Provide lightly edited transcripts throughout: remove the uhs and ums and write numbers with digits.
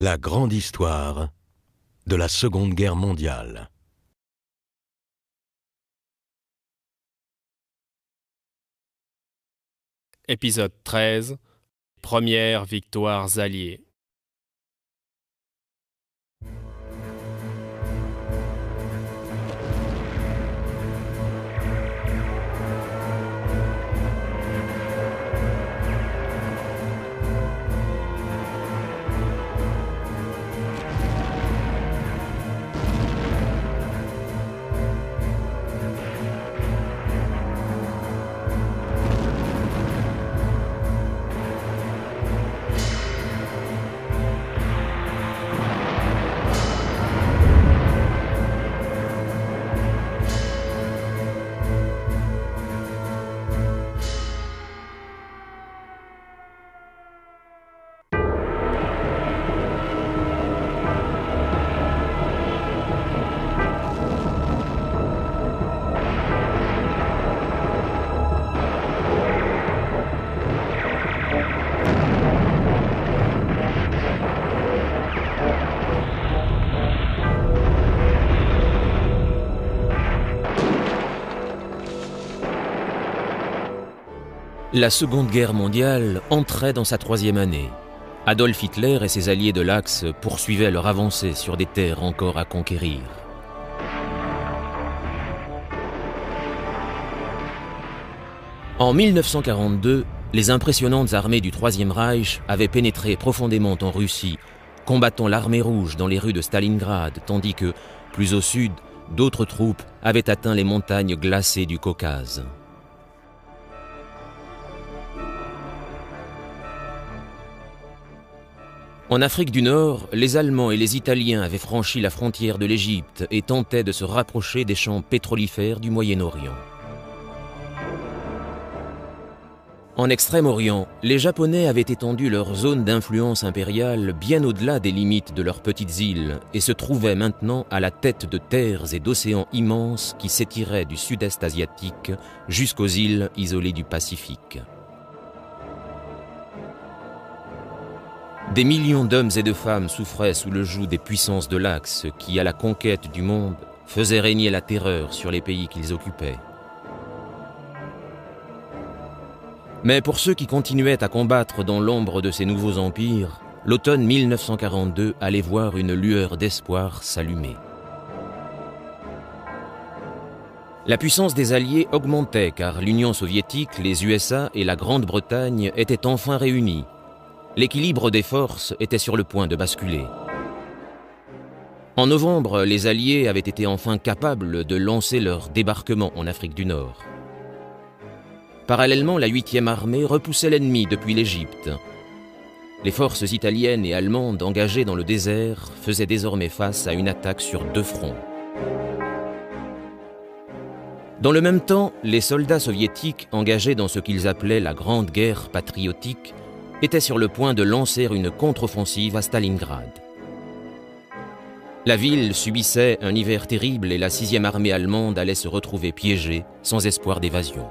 La grande histoire de la Seconde Guerre mondiale. Épisode 13. Premières victoires alliées. La Seconde Guerre mondiale entrait dans sa troisième année. Adolf Hitler et ses alliés de l'Axe poursuivaient leur avancée sur des terres encore à conquérir. En 1942, les impressionnantes armées du Troisième Reich avaient pénétré profondément en Russie, combattant l'armée rouge dans les rues de Stalingrad, tandis que, plus au sud, d'autres troupes avaient atteint les montagnes glacées du Caucase. En Afrique du Nord, les Allemands et les Italiens avaient franchi la frontière de l'Égypte et tentaient de se rapprocher des champs pétrolifères du Moyen-Orient. En Extrême-Orient, les Japonais avaient étendu leur zone d'influence impériale bien au-delà des limites de leurs petites îles et se trouvaient maintenant à la tête de terres et d'océans immenses qui s'étiraient du sud-est asiatique jusqu'aux îles isolées du Pacifique. Des millions d'hommes et de femmes souffraient sous le joug des puissances de l'Axe qui, à la conquête du monde, faisaient régner la terreur sur les pays qu'ils occupaient. Mais pour ceux qui continuaient à combattre dans l'ombre de ces nouveaux empires, l'automne 1942 allait voir une lueur d'espoir s'allumer. La puissance des Alliés augmentait car l'Union soviétique, les USA et la Grande-Bretagne étaient enfin réunis. L'équilibre des forces était sur le point de basculer. En novembre, les Alliés avaient été enfin capables de lancer leur débarquement en Afrique du Nord. Parallèlement, la 8e armée repoussait l'ennemi depuis l'Égypte. Les forces italiennes et allemandes engagées dans le désert faisaient désormais face à une attaque sur deux fronts. Dans le même temps, les soldats soviétiques engagés dans ce qu'ils appelaient la Grande Guerre patriotique était sur le point de lancer une contre-offensive à Stalingrad. La ville subissait un hiver terrible et la 6e armée allemande allait se retrouver piégée, sans espoir d'évasion.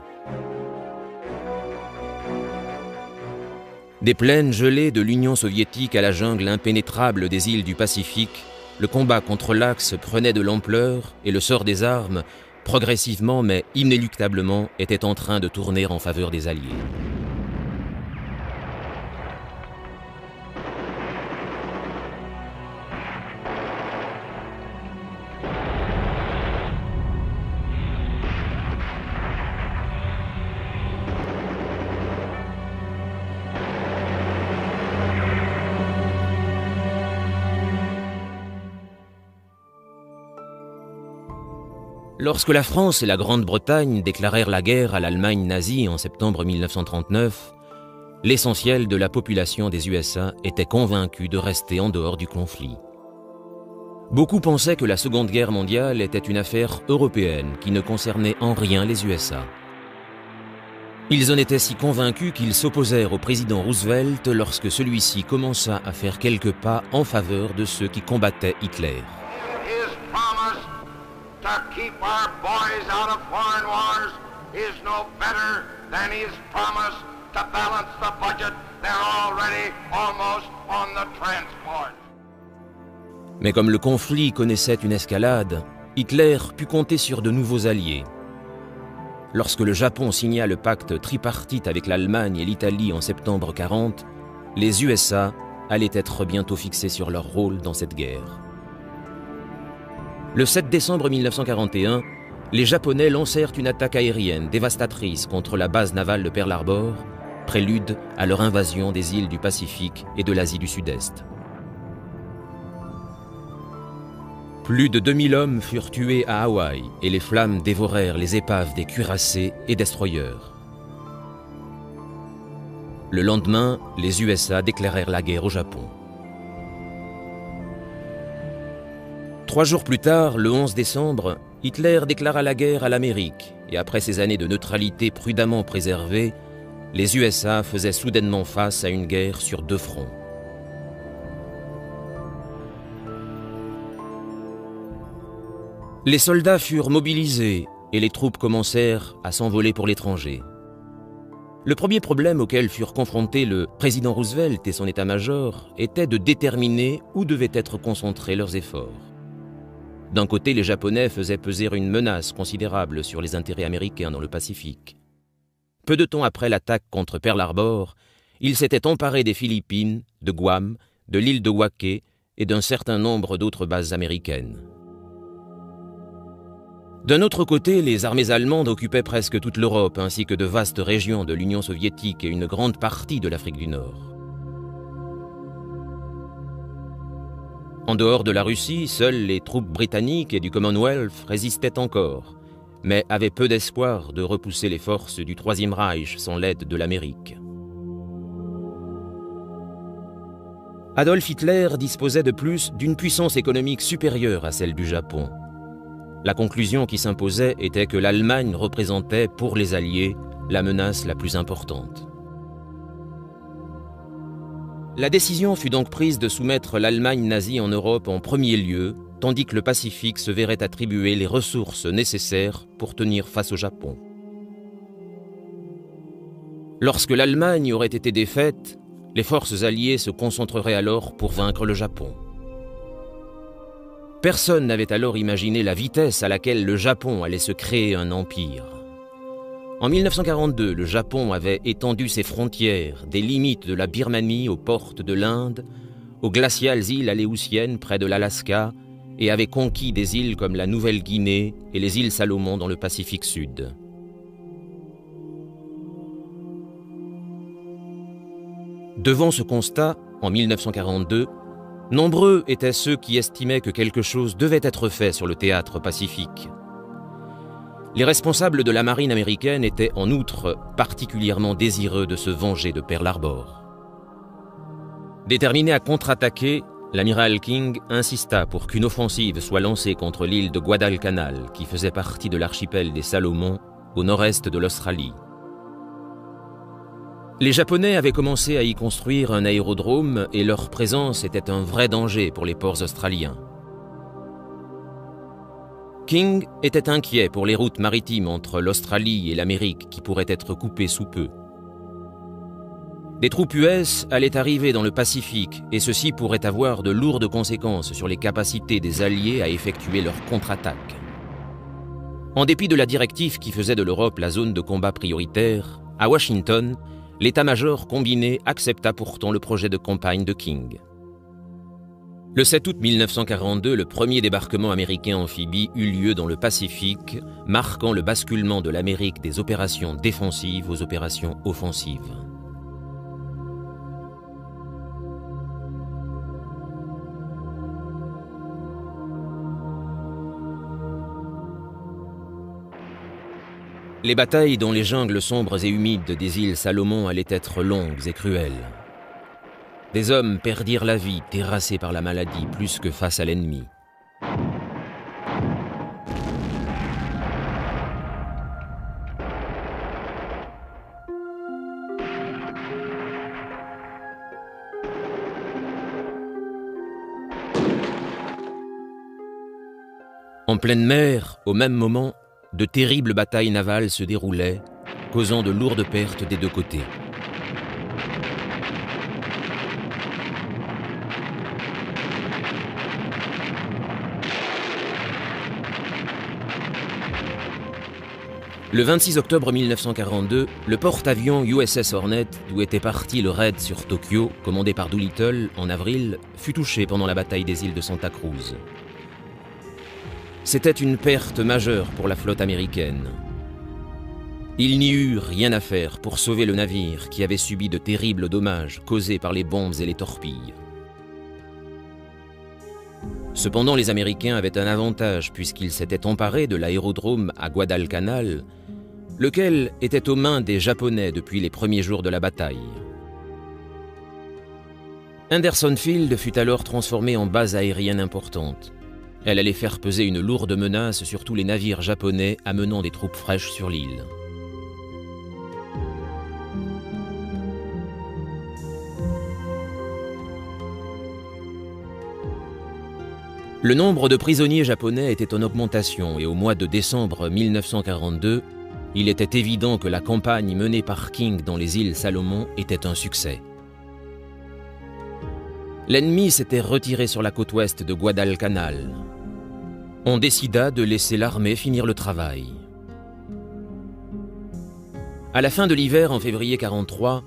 Des plaines gelées de l'Union soviétique à la jungle impénétrable des îles du Pacifique, le combat contre l'Axe prenait de l'ampleur et le sort des armes, progressivement mais inéluctablement, était en train de tourner en faveur des Alliés. Lorsque la France et la Grande-Bretagne déclarèrent la guerre à l'Allemagne nazie en septembre 1939, l'essentiel de la population des USA était convaincu de rester en dehors du conflit. Beaucoup pensaient que la Seconde Guerre mondiale était une affaire européenne qui ne concernait en rien les USA. Ils en étaient si convaincus qu'ils s'opposèrent au président Roosevelt lorsque celui-ci commença à faire quelques pas en faveur de ceux qui combattaient Hitler. To keep our boys out of foreign wars is no better than his promise to balance the budget. They're already almost on the transport. Mais comme le conflit connaissait une escalade, Hitler put compter sur de nouveaux alliés. Lorsque le Japon signa le pacte tripartite avec l'Allemagne et l'Italie en septembre 1940, les USA allaient être bientôt fixés sur leur rôle dans cette guerre. Le 7 décembre 1941, les Japonais lancèrent une attaque aérienne dévastatrice contre la base navale de Pearl Harbor, prélude à leur invasion des îles du Pacifique et de l'Asie du Sud-Est. Plus de 2000 hommes furent tués à Hawaï et les flammes dévorèrent les épaves des cuirassés et destroyers. Le lendemain, les USA déclarèrent la guerre au Japon. 3 jours plus tard, le 11 décembre, Hitler déclara la guerre à l'Amérique et après ces années de neutralité prudemment préservées, les USA faisaient soudainement face à une guerre sur 2 fronts. Les soldats furent mobilisés et les troupes commencèrent à s'envoler pour l'étranger. Le premier problème auquel furent confrontés le président Roosevelt et son état-major était de déterminer où devaient être concentrés leurs efforts. D'un côté, les Japonais faisaient peser une menace considérable sur les intérêts américains dans le Pacifique. Peu de temps après l'attaque contre Pearl Harbor, ils s'étaient emparés des Philippines, de Guam, de l'île de Waké et d'un certain nombre d'autres bases américaines. D'un autre côté, les armées allemandes occupaient presque toute l'Europe, ainsi que de vastes régions de l'Union soviétique et une grande partie de l'Afrique du Nord. En dehors de la Russie, seules les troupes britanniques et du Commonwealth résistaient encore, mais avaient peu d'espoir de repousser les forces du Troisième Reich sans l'aide de l'Amérique. Adolf Hitler disposait de plus d'une puissance économique supérieure à celle du Japon. La conclusion qui s'imposait était que l'Allemagne représentait, pour les Alliés, la menace la plus importante. La décision fut donc prise de soumettre l'Allemagne nazie en Europe en premier lieu, tandis que le Pacifique se verrait attribuer les ressources nécessaires pour tenir face au Japon. Lorsque l'Allemagne aurait été défaite, les forces alliées se concentreraient alors pour vaincre le Japon. Personne n'avait alors imaginé la vitesse à laquelle le Japon allait se créer un empire. En 1942, le Japon avait étendu ses frontières des limites de la Birmanie aux portes de l'Inde, aux glaciales îles aléoutiennes près de l'Alaska et avait conquis des îles comme la Nouvelle-Guinée et les îles Salomon dans le Pacifique Sud. Devant ce constat, en 1942, nombreux étaient ceux qui estimaient que quelque chose devait être fait sur le théâtre pacifique. Les responsables de la marine américaine étaient en outre particulièrement désireux de se venger de Pearl Harbor. Déterminé à contre-attaquer, l'amiral King insista pour qu'une offensive soit lancée contre l'île de Guadalcanal, qui faisait partie de l'archipel des Salomon, au nord-est de l'Australie. Les Japonais avaient commencé à y construire un aérodrome et leur présence était un vrai danger pour les ports australiens. King était inquiet pour les routes maritimes entre l'Australie et l'Amérique qui pourraient être coupées sous peu. Des troupes US allaient arriver dans le Pacifique et ceci pourrait avoir de lourdes conséquences sur les capacités des Alliés à effectuer leur contre-attaque. En dépit de la directive qui faisait de l'Europe la zone de combat prioritaire, à Washington, l'état-major combiné accepta pourtant le projet de campagne de King. Le 7 août 1942, le premier débarquement américain amphibie eut lieu dans le Pacifique, marquant le basculement de l'Amérique des opérations défensives aux opérations offensives. Les batailles dans les jungles sombres et humides des îles Salomon allaient être longues et cruelles. Des hommes perdirent la vie, terrassés par la maladie, plus que face à l'ennemi. En pleine mer, au même moment, de terribles batailles navales se déroulaient, causant de lourdes pertes des deux côtés. Le 26 octobre 1942, le porte-avions USS Hornet, d'où était parti le raid sur Tokyo, commandé par Doolittle en avril, fut touché pendant la bataille des îles de Santa Cruz. C'était une perte majeure pour la flotte américaine. Il n'y eut rien à faire pour sauver le navire qui avait subi de terribles dommages causés par les bombes et les torpilles. Cependant, les Américains avaient un avantage puisqu'ils s'étaient emparés de l'aérodrome à Guadalcanal, lequel était aux mains des Japonais depuis les premiers jours de la bataille. Henderson Field fut alors transformée en base aérienne importante. Elle allait faire peser une lourde menace sur tous les navires japonais amenant des troupes fraîches sur l'île. Le nombre de prisonniers japonais était en augmentation et au mois de décembre 1942, il était évident que la campagne menée par King dans les îles Salomon était un succès. L'ennemi s'était retiré sur la côte ouest de Guadalcanal. On décida de laisser l'armée finir le travail. À la fin de l'hiver, en février 1943,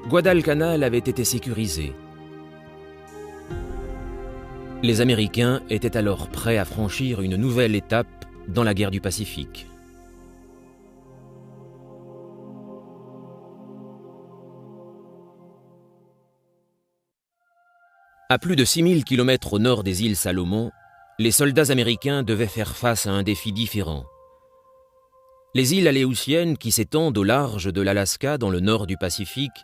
Guadalcanal avait été sécurisé. Les Américains étaient alors prêts à franchir une nouvelle étape dans la guerre du Pacifique. À plus de 6000 km au nord des îles Salomon, les soldats américains devaient faire face à un défi différent. Les îles Aléoutiennes, qui s'étendent au large de l'Alaska dans le nord du Pacifique,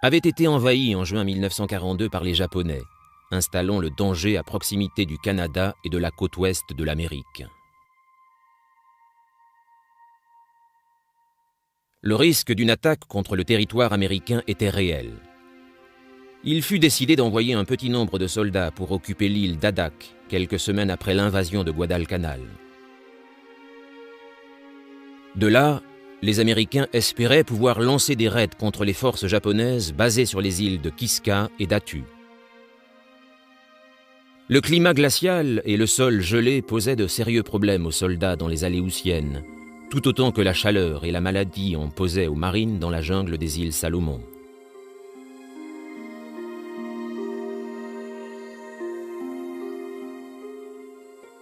avaient été envahies en juin 1942 par les Japonais, installant le danger à proximité du Canada et de la côte ouest de l'Amérique. Le risque d'une attaque contre le territoire américain était réel. Il fut décidé d'envoyer un petit nombre de soldats pour occuper l'île d'Adak, quelques semaines après l'invasion de Guadalcanal. De là, les Américains espéraient pouvoir lancer des raids contre les forces japonaises basées sur les îles de Kiska et d'Attu. Le climat glacial et le sol gelé posaient de sérieux problèmes aux soldats dans les Aléoutiennes, tout autant que la chaleur et la maladie en posaient aux marines dans la jungle des îles Salomon.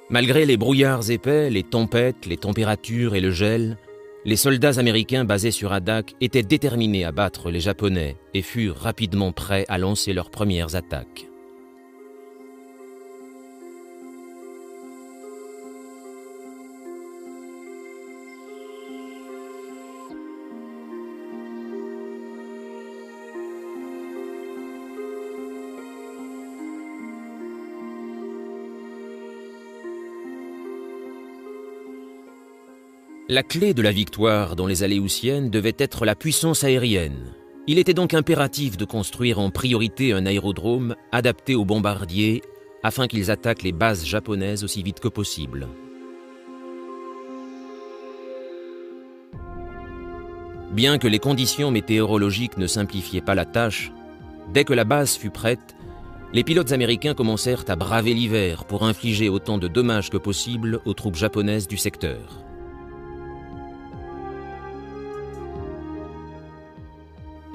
Malgré les brouillards épais, les tempêtes, les températures et le gel, les soldats américains basés sur Adak étaient déterminés à battre les Japonais et furent rapidement prêts à lancer leurs premières attaques. La clé de la victoire dans les Aléoutiennes devait être la puissance aérienne. Il était donc impératif de construire en priorité un aérodrome adapté aux bombardiers afin qu'ils attaquent les bases japonaises aussi vite que possible. Bien que les conditions météorologiques ne simplifiaient pas la tâche, dès que la base fut prête, les pilotes américains commencèrent à braver l'hiver pour infliger autant de dommages que possible aux troupes japonaises du secteur.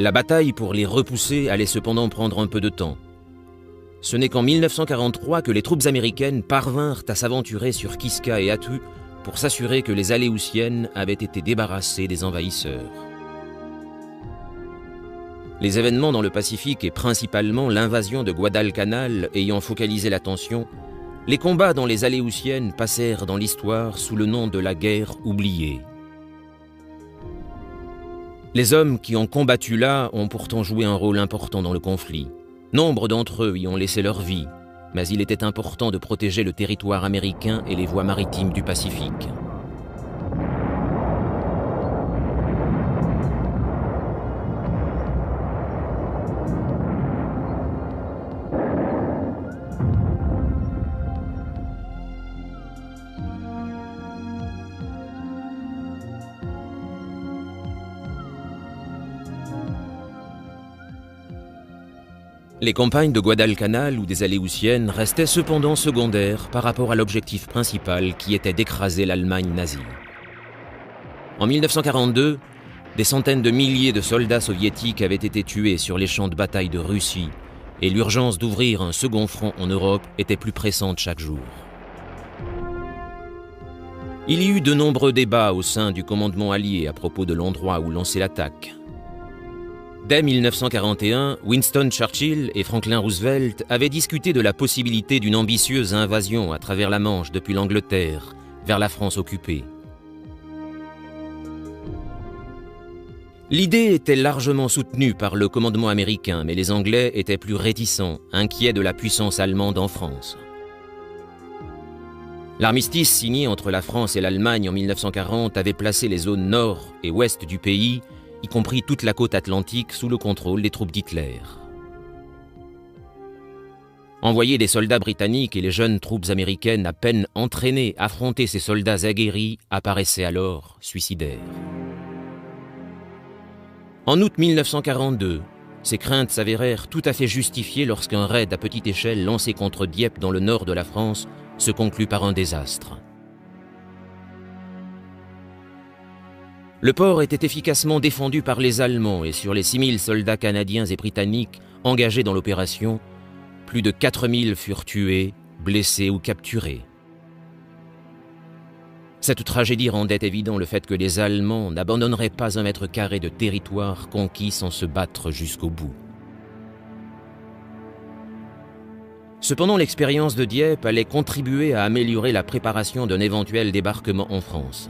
La bataille pour les repousser allait cependant prendre un peu de temps. Ce n'est qu'en 1943 que les troupes américaines parvinrent à s'aventurer sur Kiska et Attu pour s'assurer que les Aléoutiennes avaient été débarrassées des envahisseurs. Les événements dans le Pacifique et principalement l'invasion de Guadalcanal ayant focalisé l'attention, les combats dans les Aléoutiennes passèrent dans l'histoire sous le nom de la guerre oubliée. Les hommes qui ont combattu là ont pourtant joué un rôle important dans le conflit. Nombre d'entre eux y ont laissé leur vie, mais il était important de protéger le territoire américain et les voies maritimes du Pacifique. Les campagnes de Guadalcanal ou des Aléoutiennes restaient cependant secondaires par rapport à l'objectif principal qui était d'écraser l'Allemagne nazie. En 1942, des centaines de milliers de soldats soviétiques avaient été tués sur les champs de bataille de Russie et l'urgence d'ouvrir un second front en Europe était plus pressante chaque jour. Il y eut de nombreux débats au sein du commandement allié à propos de l'endroit où lancer l'attaque. Dès 1941, Winston Churchill et Franklin Roosevelt avaient discuté de la possibilité d'une ambitieuse invasion à travers la Manche depuis l'Angleterre, vers la France occupée. L'idée était largement soutenue par le commandement américain, mais les Anglais étaient plus réticents, inquiets de la puissance allemande en France. L'armistice signé entre la France et l'Allemagne en 1940 avait placé les zones nord et ouest du pays, y compris toute la côte atlantique, sous le contrôle des troupes d'Hitler. Envoyer des soldats britanniques et les jeunes troupes américaines à peine entraînées affronter ces soldats aguerris apparaissait alors suicidaire. En août 1942, ces craintes s'avérèrent tout à fait justifiées lorsqu'un raid à petite échelle lancé contre Dieppe dans le nord de la France se conclut par un désastre. Le port était efficacement défendu par les Allemands et sur les 6000 soldats canadiens et britanniques engagés dans l'opération, plus de 4000 furent tués, blessés ou capturés. Cette tragédie rendait évident le fait que les Allemands n'abandonneraient pas un mètre carré de territoire conquis sans se battre jusqu'au bout. Cependant, l'expérience de Dieppe allait contribuer à améliorer la préparation d'un éventuel débarquement en France.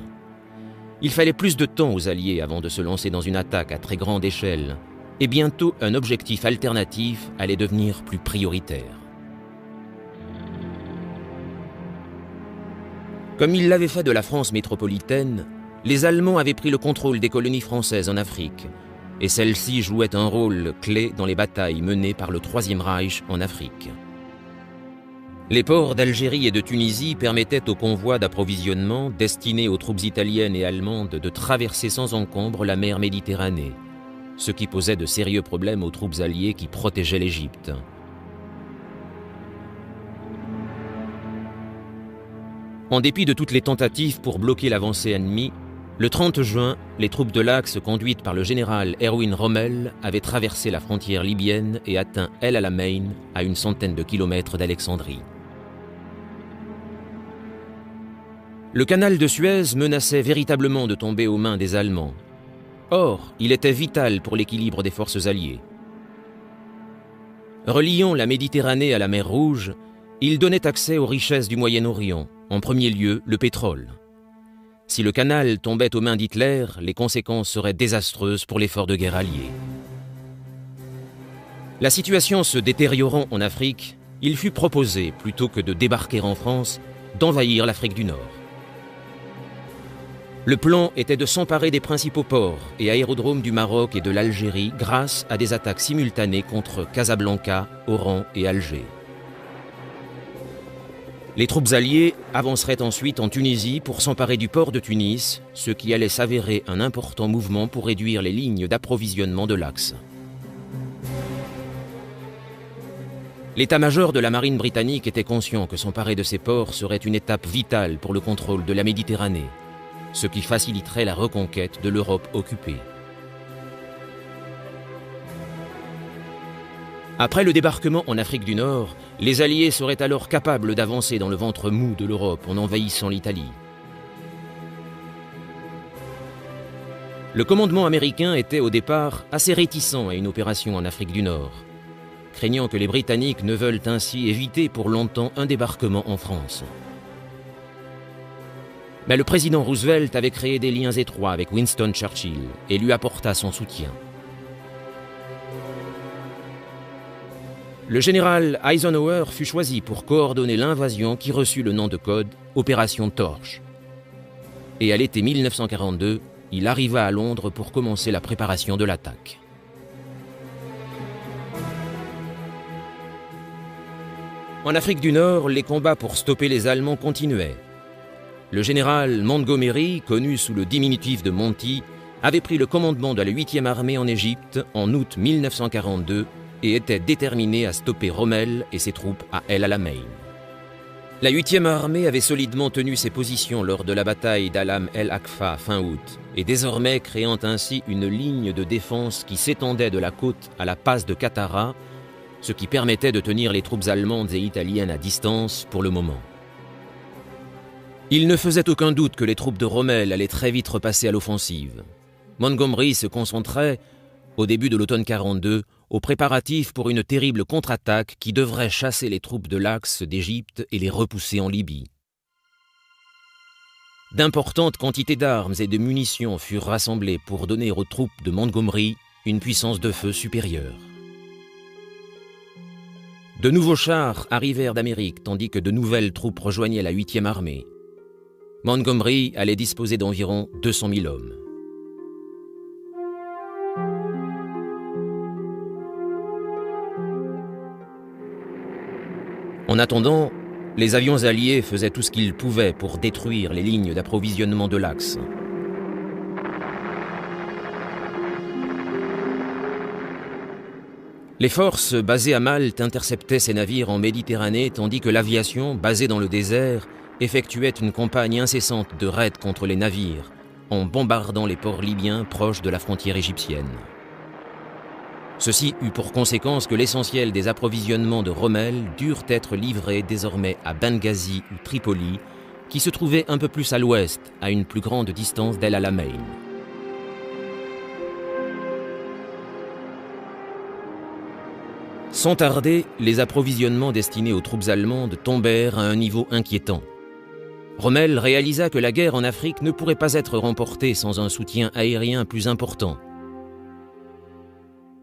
Il fallait plus de temps aux Alliés avant de se lancer dans une attaque à très grande échelle, et bientôt un objectif alternatif allait devenir plus prioritaire. Comme ils l'avaient fait de la France métropolitaine, les Allemands avaient pris le contrôle des colonies françaises en Afrique, et celles-ci jouaient un rôle clé dans les batailles menées par le Troisième Reich en Afrique. Les ports d'Algérie et de Tunisie permettaient aux convois d'approvisionnement destinés aux troupes italiennes et allemandes de traverser sans encombre la mer Méditerranée, ce qui posait de sérieux problèmes aux troupes alliées qui protégeaient l'Égypte. En dépit de toutes les tentatives pour bloquer l'avancée ennemie, le 30 juin, les troupes de l'Axe conduites par le général Erwin Rommel avaient traversé la frontière libyenne et atteint El Alamein, à une centaine de kilomètres d'Alexandrie. Le canal de Suez menaçait véritablement de tomber aux mains des Allemands. Or, il était vital pour l'équilibre des forces alliées. Reliant la Méditerranée à la mer Rouge, il donnait accès aux richesses du Moyen-Orient, en premier lieu le pétrole. Si le canal tombait aux mains d'Hitler, les conséquences seraient désastreuses pour l'effort de guerre allié. La situation se détériorant en Afrique, il fut proposé, plutôt que de débarquer en France, d'envahir l'Afrique du Nord. Le plan était de s'emparer des principaux ports et aérodromes du Maroc et de l'Algérie grâce à des attaques simultanées contre Casablanca, Oran et Alger. Les troupes alliées avanceraient ensuite en Tunisie pour s'emparer du port de Tunis, ce qui allait s'avérer un important mouvement pour réduire les lignes d'approvisionnement de l'Axe. L'état-major de la marine britannique était conscient que s'emparer de ces ports serait une étape vitale pour le contrôle de la Méditerranée, ce qui faciliterait la reconquête de l'Europe occupée. Après le débarquement en Afrique du Nord, les Alliés seraient alors capables d'avancer dans le ventre mou de l'Europe en envahissant l'Italie. Le commandement américain était au départ assez réticent à une opération en Afrique du Nord, craignant que les Britanniques ne veulent ainsi éviter pour longtemps un débarquement en France. Mais le président Roosevelt avait créé des liens étroits avec Winston Churchill et lui apporta son soutien. Le général Eisenhower fut choisi pour coordonner l'invasion qui reçut le nom de code « Opération Torche ». Et à l'été 1942, il arriva à Londres pour commencer la préparation de l'attaque. En Afrique du Nord, les combats pour stopper les Allemands continuaient. Le général Montgomery, connu sous le diminutif de Monty, avait pris le commandement de la 8e armée en Égypte en août 1942 et était déterminé à stopper Rommel et ses troupes à El Alamein. La 8e armée avait solidement tenu ses positions lors de la bataille d'Alam el-Aqfa fin août, et désormais créant ainsi une ligne de défense qui s'étendait de la côte à la passe de Katara, ce qui permettait de tenir les troupes allemandes et italiennes à distance pour le moment. Il ne faisait aucun doute que les troupes de Rommel allaient très vite repasser à l'offensive. Montgomery se concentrait, au début de l'automne 42, aux préparatifs pour une terrible contre-attaque qui devrait chasser les troupes de l'Axe d'Égypte et les repousser en Libye. D'importantes quantités d'armes et de munitions furent rassemblées pour donner aux troupes de Montgomery une puissance de feu supérieure. De nouveaux chars arrivèrent d'Amérique tandis que de nouvelles troupes rejoignaient la 8e armée. Montgomery allait disposer d'environ 200 000 hommes. En attendant, les avions alliés faisaient tout ce qu'ils pouvaient pour détruire les lignes d'approvisionnement de l'Axe. Les forces basées à Malte interceptaient ces navires en Méditerranée tandis que l'aviation, basée dans le désert, effectuait une campagne incessante de raids contre les navires en bombardant les ports libyens proches de la frontière égyptienne. Ceci eut pour conséquence que l'essentiel des approvisionnements de Rommel durent être livrés désormais à Benghazi ou Tripoli, qui se trouvaient un peu plus à l'ouest, à une plus grande distance d'El Alamein. Sans tarder, les approvisionnements destinés aux troupes allemandes tombèrent à un niveau inquiétant. Rommel réalisa que la guerre en Afrique ne pourrait pas être remportée sans un soutien aérien plus important.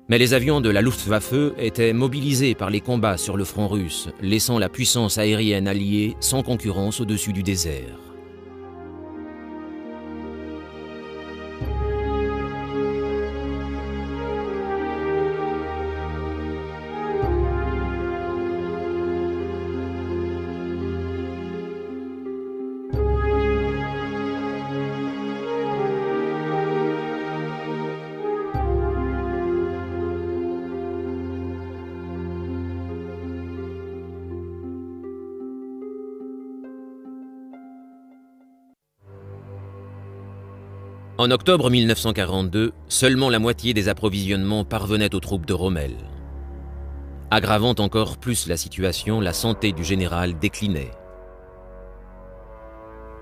Mais les avions de la Luftwaffe étaient mobilisés par les combats sur le front russe, laissant la puissance aérienne alliée sans concurrence au-dessus du désert. En octobre 1942, seulement la moitié des approvisionnements parvenaient aux troupes de Rommel. Aggravant encore plus la situation, la santé du général déclinait.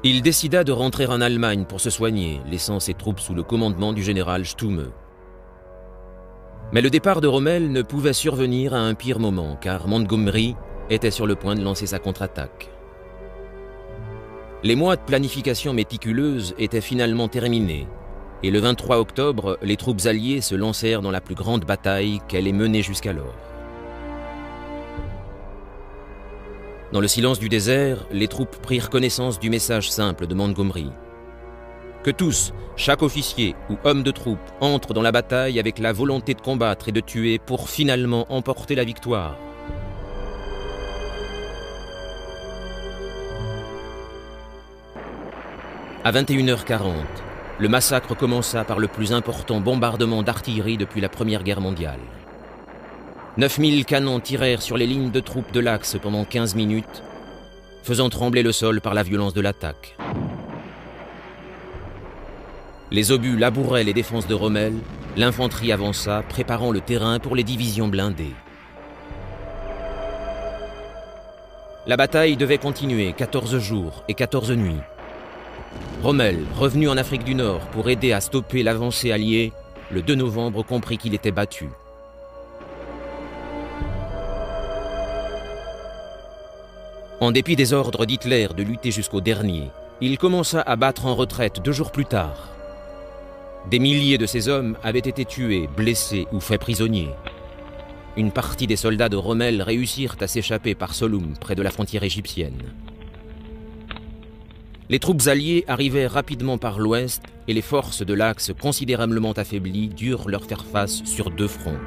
Il décida de rentrer en Allemagne pour se soigner, laissant ses troupes sous le commandement du général Stumme. Mais le départ de Rommel ne pouvait survenir à un pire moment, car Montgomery était sur le point de lancer sa contre-attaque. Les mois de planification méticuleuse étaient finalement terminés, et le 23 octobre, les troupes alliées se lancèrent dans la plus grande bataille qu'elle ait menée jusqu'alors. Dans le silence du désert, les troupes prirent connaissance du message simple de Montgomery. Que tous, chaque officier ou homme de troupe, entrent dans la bataille avec la volonté de combattre et de tuer pour finalement emporter la victoire. À 21h40, le massacre commença par le plus important bombardement d'artillerie depuis la Première Guerre mondiale. 9000 canons tirèrent sur les lignes de troupes de l'Axe pendant 15 minutes, faisant trembler le sol par la violence de l'attaque. Les obus labouraient les défenses de Rommel, l'infanterie avança, préparant le terrain pour les divisions blindées. La bataille devait continuer 14 jours et 14 nuits. Rommel, revenu en Afrique du Nord pour aider à stopper l'avancée alliée, le 2 novembre comprit qu'il était battu. En dépit des ordres d'Hitler de lutter jusqu'au dernier, il commença à battre en retraite 2 jours plus tard. Des milliers de ses hommes avaient été tués, blessés ou faits prisonniers. Une partie des soldats de Rommel réussirent à s'échapper par Solum, près de la frontière égyptienne. Les troupes alliées arrivèrent rapidement par l'ouest et les forces de l'Axe, considérablement affaiblies, durent leur faire face sur 2 fronts.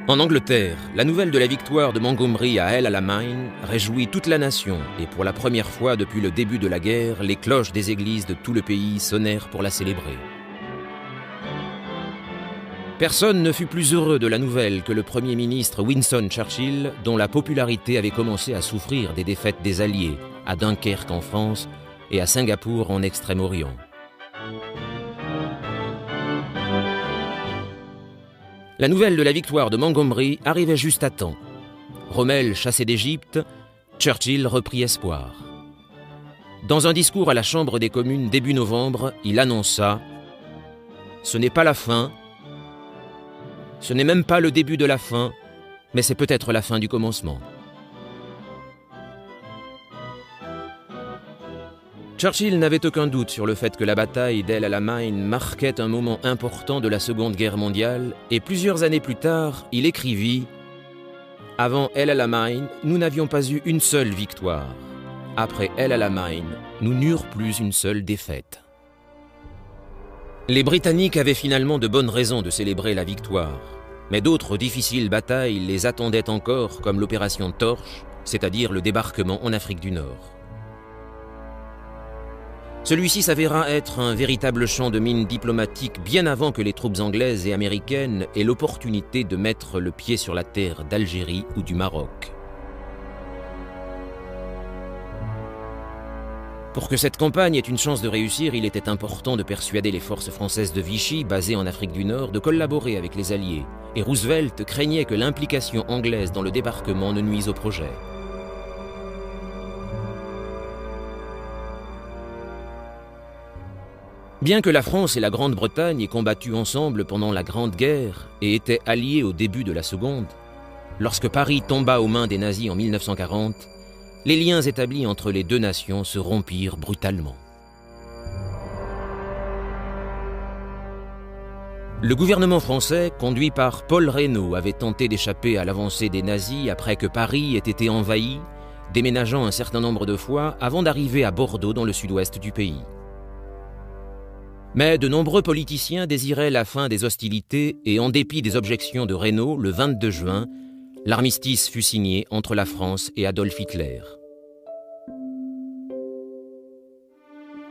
En Angleterre, la nouvelle de la victoire de Montgomery à El Alamein réjouit toute la nation et pour la première fois depuis le début de la guerre, les cloches des églises de tout le pays sonnèrent pour la célébrer. Personne ne fut plus heureux de la nouvelle que le Premier ministre Winston Churchill, dont la popularité avait commencé à souffrir des défaites des Alliés, à Dunkerque en France et à Singapour en Extrême-Orient. La nouvelle de la victoire de Montgomery arrivait juste à temps. Rommel chassé d'Égypte, Churchill reprit espoir. Dans un discours à la Chambre des communes début novembre, il annonça « Ce n'est pas la fin, ce n'est même pas le début de la fin, mais c'est peut-être la fin du commencement. » Churchill n'avait aucun doute sur le fait que la bataille d'El Alamein marquait un moment important de la Seconde Guerre mondiale, et plusieurs années plus tard, il écrivit « Avant El Alamein, nous n'avions pas eu une seule victoire. Après El Alamein, nous n'eurent plus une seule défaite. » Les Britanniques avaient finalement de bonnes raisons de célébrer la victoire, mais d'autres difficiles batailles les attendaient encore, comme l'opération Torche, c'est-à-dire le débarquement en Afrique du Nord. Celui-ci s'avéra être un véritable champ de mine diplomatique bien avant que les troupes anglaises et américaines aient l'opportunité de mettre le pied sur la terre d'Algérie ou du Maroc. Pour que cette campagne ait une chance de réussir, il était important de persuader les forces françaises de Vichy, basées en Afrique du Nord, de collaborer avec les Alliés, et Roosevelt craignait que l'implication anglaise dans le débarquement ne nuise au projet. Bien que la France et la Grande-Bretagne aient combattu ensemble pendant la Grande Guerre et étaient alliés au début de la Seconde, lorsque Paris tomba aux mains des nazis en 1940, les liens établis entre les deux nations se rompirent brutalement. Le gouvernement français, conduit par Paul Reynaud, avait tenté d'échapper à l'avancée des nazis après que Paris ait été envahi, déménageant un certain nombre de fois avant d'arriver à Bordeaux dans le sud-ouest du pays. Mais de nombreux politiciens désiraient la fin des hostilités et en dépit des objections de Reynaud, le 22 juin, l'armistice fut signé entre la France et Adolf Hitler.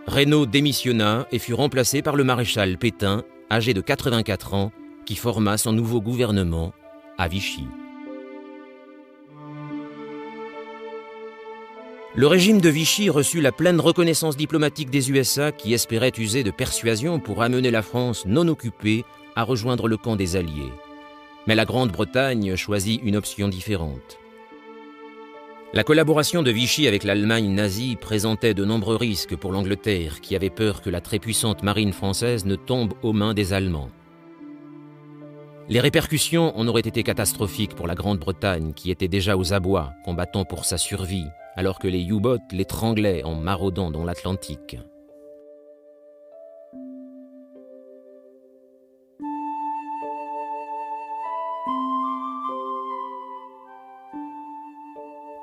Reynaud démissionna et fut remplacé par le maréchal Pétain, âgé de 84 ans, qui forma son nouveau gouvernement à Vichy. Le régime de Vichy reçut la pleine reconnaissance diplomatique des USA qui espéraient user de persuasion pour amener la France non occupée à rejoindre le camp des Alliés. Mais la Grande-Bretagne choisit une option différente. La collaboration de Vichy avec l'Allemagne nazie présentait de nombreux risques pour l'Angleterre, qui avait peur que la très puissante marine française ne tombe aux mains des Allemands. Les répercussions en auraient été catastrophiques pour la Grande-Bretagne, qui était déjà aux abois, combattant pour sa survie, alors que les U-boats l'étranglaient en maraudant dans l'Atlantique.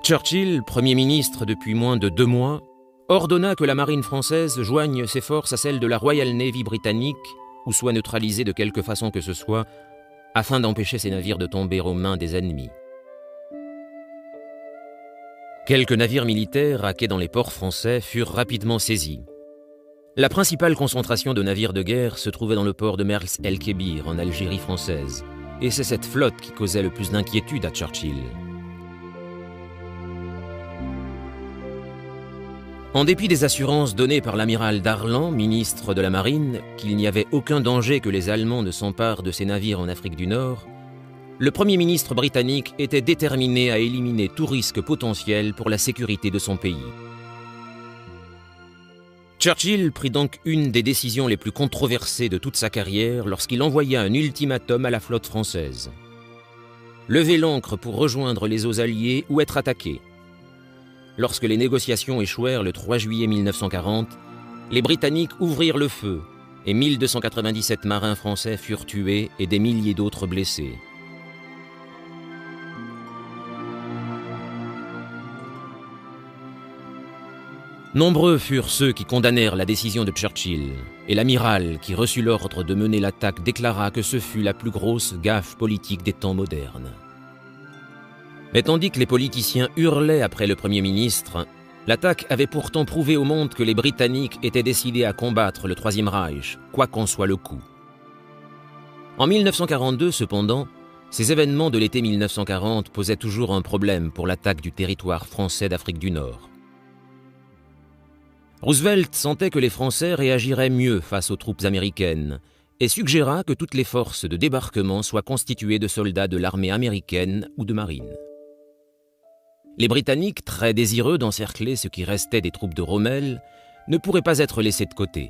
Churchill, Premier ministre depuis moins de 2 mois, ordonna que la marine française joigne ses forces à celles de la Royal Navy britannique, ou soit neutralisée de quelque façon que ce soit, afin d'empêcher ces navires de tomber aux mains des ennemis. Quelques navires militaires à quai dans les ports français furent rapidement saisis. La principale concentration de navires de guerre se trouvait dans le port de Mers el-Kébir, en Algérie française, et c'est cette flotte qui causait le plus d'inquiétude à Churchill. En dépit des assurances données par l'amiral Darlan, ministre de la Marine, qu'il n'y avait aucun danger que les Allemands ne s'emparent de ces navires en Afrique du Nord, le Premier ministre britannique était déterminé à éliminer tout risque potentiel pour la sécurité de son pays. Churchill prit donc une des décisions les plus controversées de toute sa carrière lorsqu'il envoya un ultimatum à la flotte française. Lever l'ancre pour rejoindre les eaux alliées ou être attaqué. Lorsque les négociations échouèrent le 3 juillet 1940, les Britanniques ouvrirent le feu et 1297 marins français furent tués et des milliers d'autres blessés. Nombreux furent ceux qui condamnèrent la décision de Churchill, et l'amiral qui reçut l'ordre de mener l'attaque déclara que ce fut la plus grosse gaffe politique des temps modernes. Mais tandis que les politiciens hurlaient après le Premier ministre, l'attaque avait pourtant prouvé au monde que les Britanniques étaient décidés à combattre le Troisième Reich, quoi qu'en soit le coût. En 1942, cependant, ces événements de l'été 1940 posaient toujours un problème pour l'attaque du territoire français d'Afrique du Nord. Roosevelt sentait que les Français réagiraient mieux face aux troupes américaines et suggéra que toutes les forces de débarquement soient constituées de soldats de l'armée américaine ou de marine. Les Britanniques, très désireux d'encercler ce qui restait des troupes de Rommel, ne pourraient pas être laissés de côté.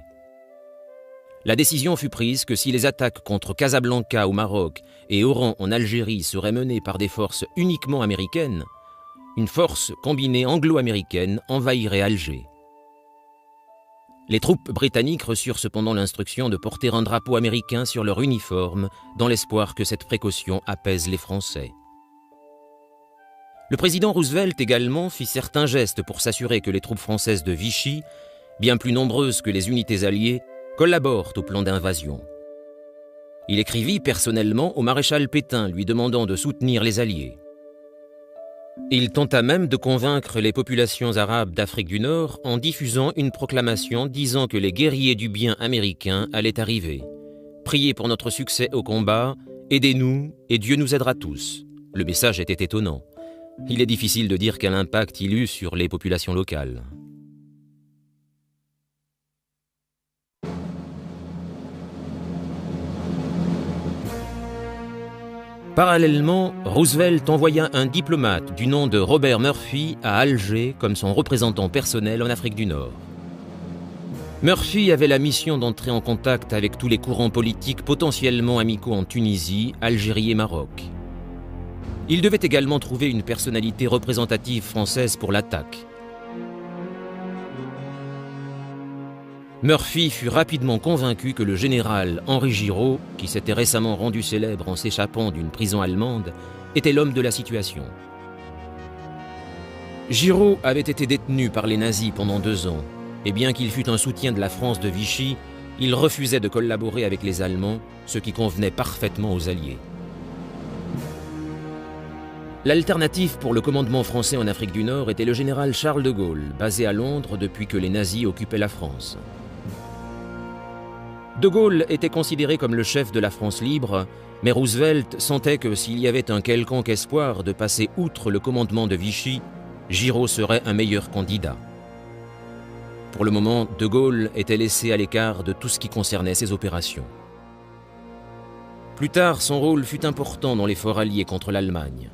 La décision fut prise que si les attaques contre Casablanca au Maroc et Oran en Algérie seraient menées par des forces uniquement américaines, une force combinée anglo-américaine envahirait Alger. Les troupes britanniques reçurent cependant l'instruction de porter un drapeau américain sur leur uniforme dans l'espoir que cette précaution apaise les Français. Le président Roosevelt également fit certains gestes pour s'assurer que les troupes françaises de Vichy, bien plus nombreuses que les unités alliées, collaborent au plan d'invasion. Il écrivit personnellement au maréchal Pétain lui demandant de soutenir les Alliés. Il tenta même de convaincre les populations arabes d'Afrique du Nord en diffusant une proclamation disant que les guerriers du bien américains allaient arriver. Priez pour notre succès au combat, aidez-nous et Dieu nous aidera tous. Le message était étonnant. Il est difficile de dire quel impact il eut sur les populations locales. Parallèlement, Roosevelt envoya un diplomate du nom de Robert Murphy à Alger comme son représentant personnel en Afrique du Nord. Murphy avait la mission d'entrer en contact avec tous les courants politiques potentiellement amicaux en Tunisie, Algérie et Maroc. Il devait également trouver une personnalité représentative française pour l'attaque. Murphy fut rapidement convaincu que le général Henri Giraud, qui s'était récemment rendu célèbre en s'échappant d'une prison allemande, était l'homme de la situation. Giraud avait été détenu par les nazis pendant 2 ans, et bien qu'il fût un soutien de la France de Vichy, il refusait de collaborer avec les Allemands, ce qui convenait parfaitement aux Alliés. L'alternative pour le commandement français en Afrique du Nord était le général Charles de Gaulle, basé à Londres depuis que les nazis occupaient la France. De Gaulle était considéré comme le chef de la France libre, mais Roosevelt sentait que s'il y avait un quelconque espoir de passer outre le commandement de Vichy, Giraud serait un meilleur candidat. Pour le moment, De Gaulle était laissé à l'écart de tout ce qui concernait ses opérations. Plus tard, son rôle fut important dans l'effort allié contre l'Allemagne.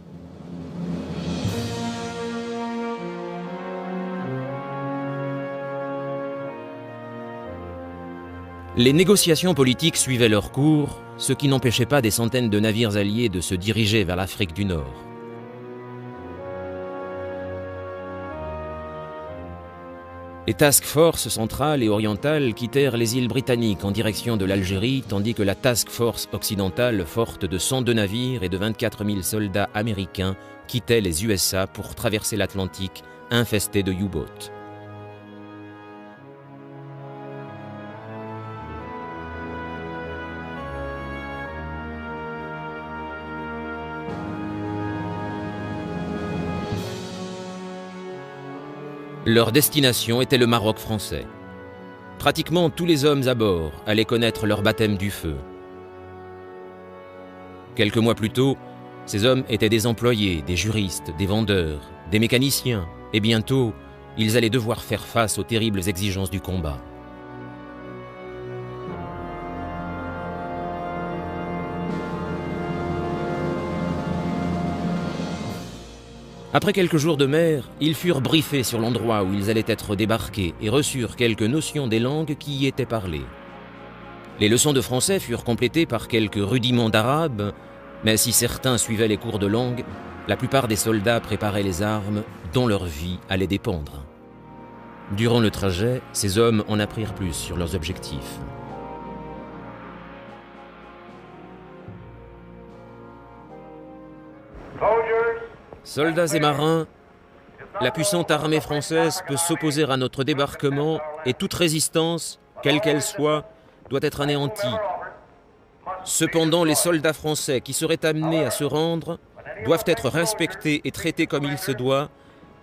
Les négociations politiques suivaient leur cours, ce qui n'empêchait pas des centaines de navires alliés de se diriger vers l'Afrique du Nord. Les task forces centrales et orientales quittèrent les îles britanniques en direction de l'Algérie, tandis que la task force occidentale, forte de 102 navires et de 24 000 soldats américains, quittait les USA pour traverser l'Atlantique, infesté de U-boats. Leur destination était le Maroc français. Pratiquement tous les hommes à bord allaient connaître leur baptême du feu. Quelques mois plus tôt, ces hommes étaient des employés, des juristes, des vendeurs, des mécaniciens, et bientôt, ils allaient devoir faire face aux terribles exigences du combat. Après quelques jours de mer, ils furent briefés sur l'endroit où ils allaient être débarqués et reçurent quelques notions des langues qui y étaient parlées. Les leçons de français furent complétées par quelques rudiments d'arabe, mais si certains suivaient les cours de langue, la plupart des soldats préparaient les armes dont leur vie allait dépendre. Durant le trajet, ces hommes en apprirent plus sur leurs objectifs. Soldats et marins, la puissante armée française peut s'opposer à notre débarquement et toute résistance, quelle qu'elle soit, doit être anéantie. Cependant, les soldats français qui seraient amenés à se rendre doivent être respectés et traités comme il se doit,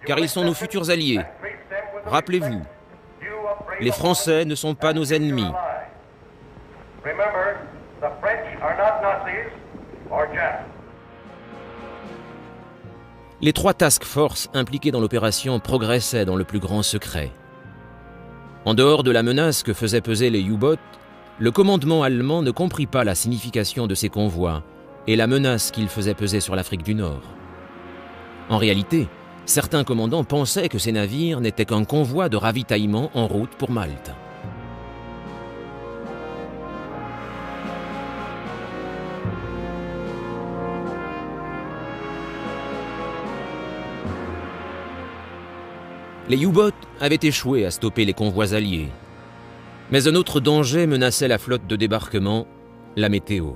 car ils sont nos futurs alliés. Rappelez-vous, les Français ne sont pas nos ennemis. the French are not Nazis or Japs. Les 3 task force impliquées dans l'opération progressaient dans le plus grand secret. En dehors de la menace que faisaient peser les U-boats, le commandement allemand ne comprit pas la signification de ces convois et la menace qu'ils faisaient peser sur l'Afrique du Nord. En réalité, certains commandants pensaient que ces navires n'étaient qu'un convoi de ravitaillement en route pour Malte. Les U-boats avaient échoué à stopper les convois alliés. Mais un autre danger menaçait la flotte de débarquement, la météo.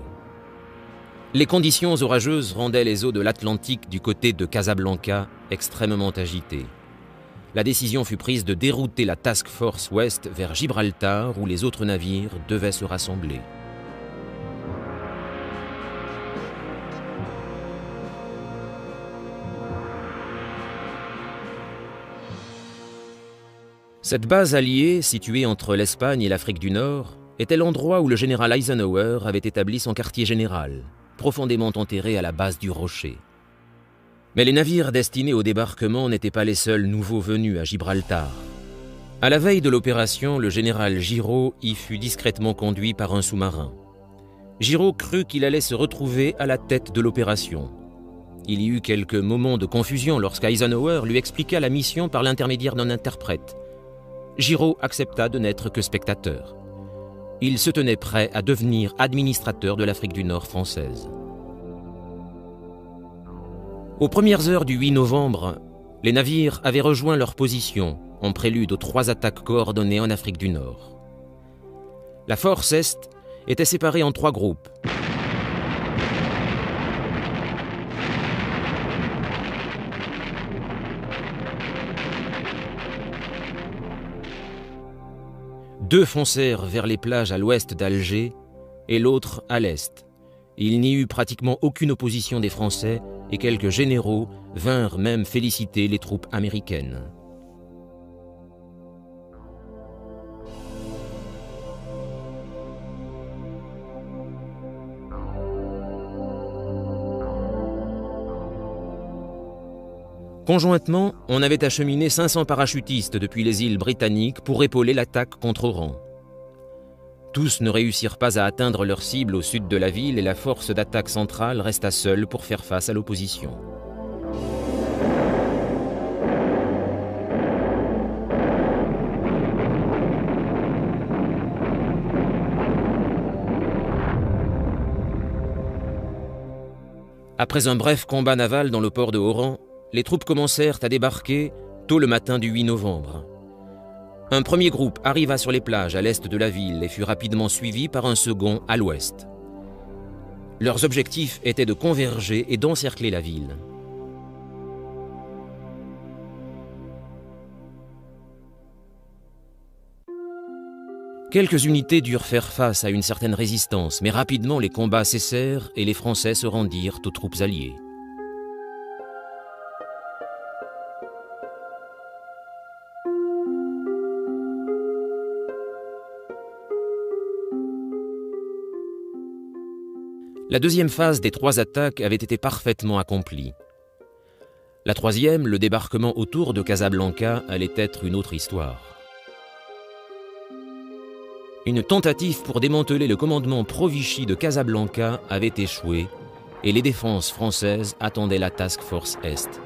Les conditions orageuses rendaient les eaux de l'Atlantique du côté de Casablanca extrêmement agitées. La décision fut prise de dérouter la Task Force Ouest vers Gibraltar où les autres navires devaient se rassembler. Cette base alliée, située entre l'Espagne et l'Afrique du Nord, était l'endroit où le général Eisenhower avait établi son quartier général, profondément enterré à la base du rocher. Mais les navires destinés au débarquement n'étaient pas les seuls nouveaux venus à Gibraltar. À la veille de l'opération, le général Giraud y fut discrètement conduit par un sous-marin. Giraud crut qu'il allait se retrouver à la tête de l'opération. Il y eut quelques moments de confusion lorsqu'Eisenhower lui expliqua la mission par l'intermédiaire d'un interprète. Giraud accepta de n'être que spectateur. Il se tenait prêt à devenir administrateur de l'Afrique du Nord française. Aux premières heures du 8 novembre, les navires avaient rejoint leur position en prélude aux 3 attaques coordonnées en Afrique du Nord. La force Est était séparée en 3 groupes. Deux foncèrent vers les plages à l'ouest d'Alger et l'autre à l'est. Il n'y eut pratiquement aucune opposition des Français et quelques généraux vinrent même féliciter les troupes américaines. Conjointement, on avait acheminé 500 parachutistes depuis les îles britanniques pour épauler l'attaque contre Oran. Tous ne réussirent pas à atteindre leur cible au sud de la ville et la force d'attaque centrale resta seule pour faire face à l'opposition. Après un bref combat naval dans le port de Oran, les troupes commencèrent à débarquer tôt le matin du 8 novembre. Un premier groupe arriva sur les plages à l'est de la ville et fut rapidement suivi par un second à l'ouest. Leurs objectifs étaient de converger et d'encercler la ville. Quelques unités durent faire face à une certaine résistance, mais rapidement les combats cessèrent et les Français se rendirent aux troupes alliées. La deuxième phase des 3 attaques avait été parfaitement accomplie. La troisième, le débarquement autour de Casablanca, allait être une autre histoire. Une tentative pour démanteler le commandement pro-Vichy de Casablanca avait échoué et les défenses françaises attendaient la Task Force Est.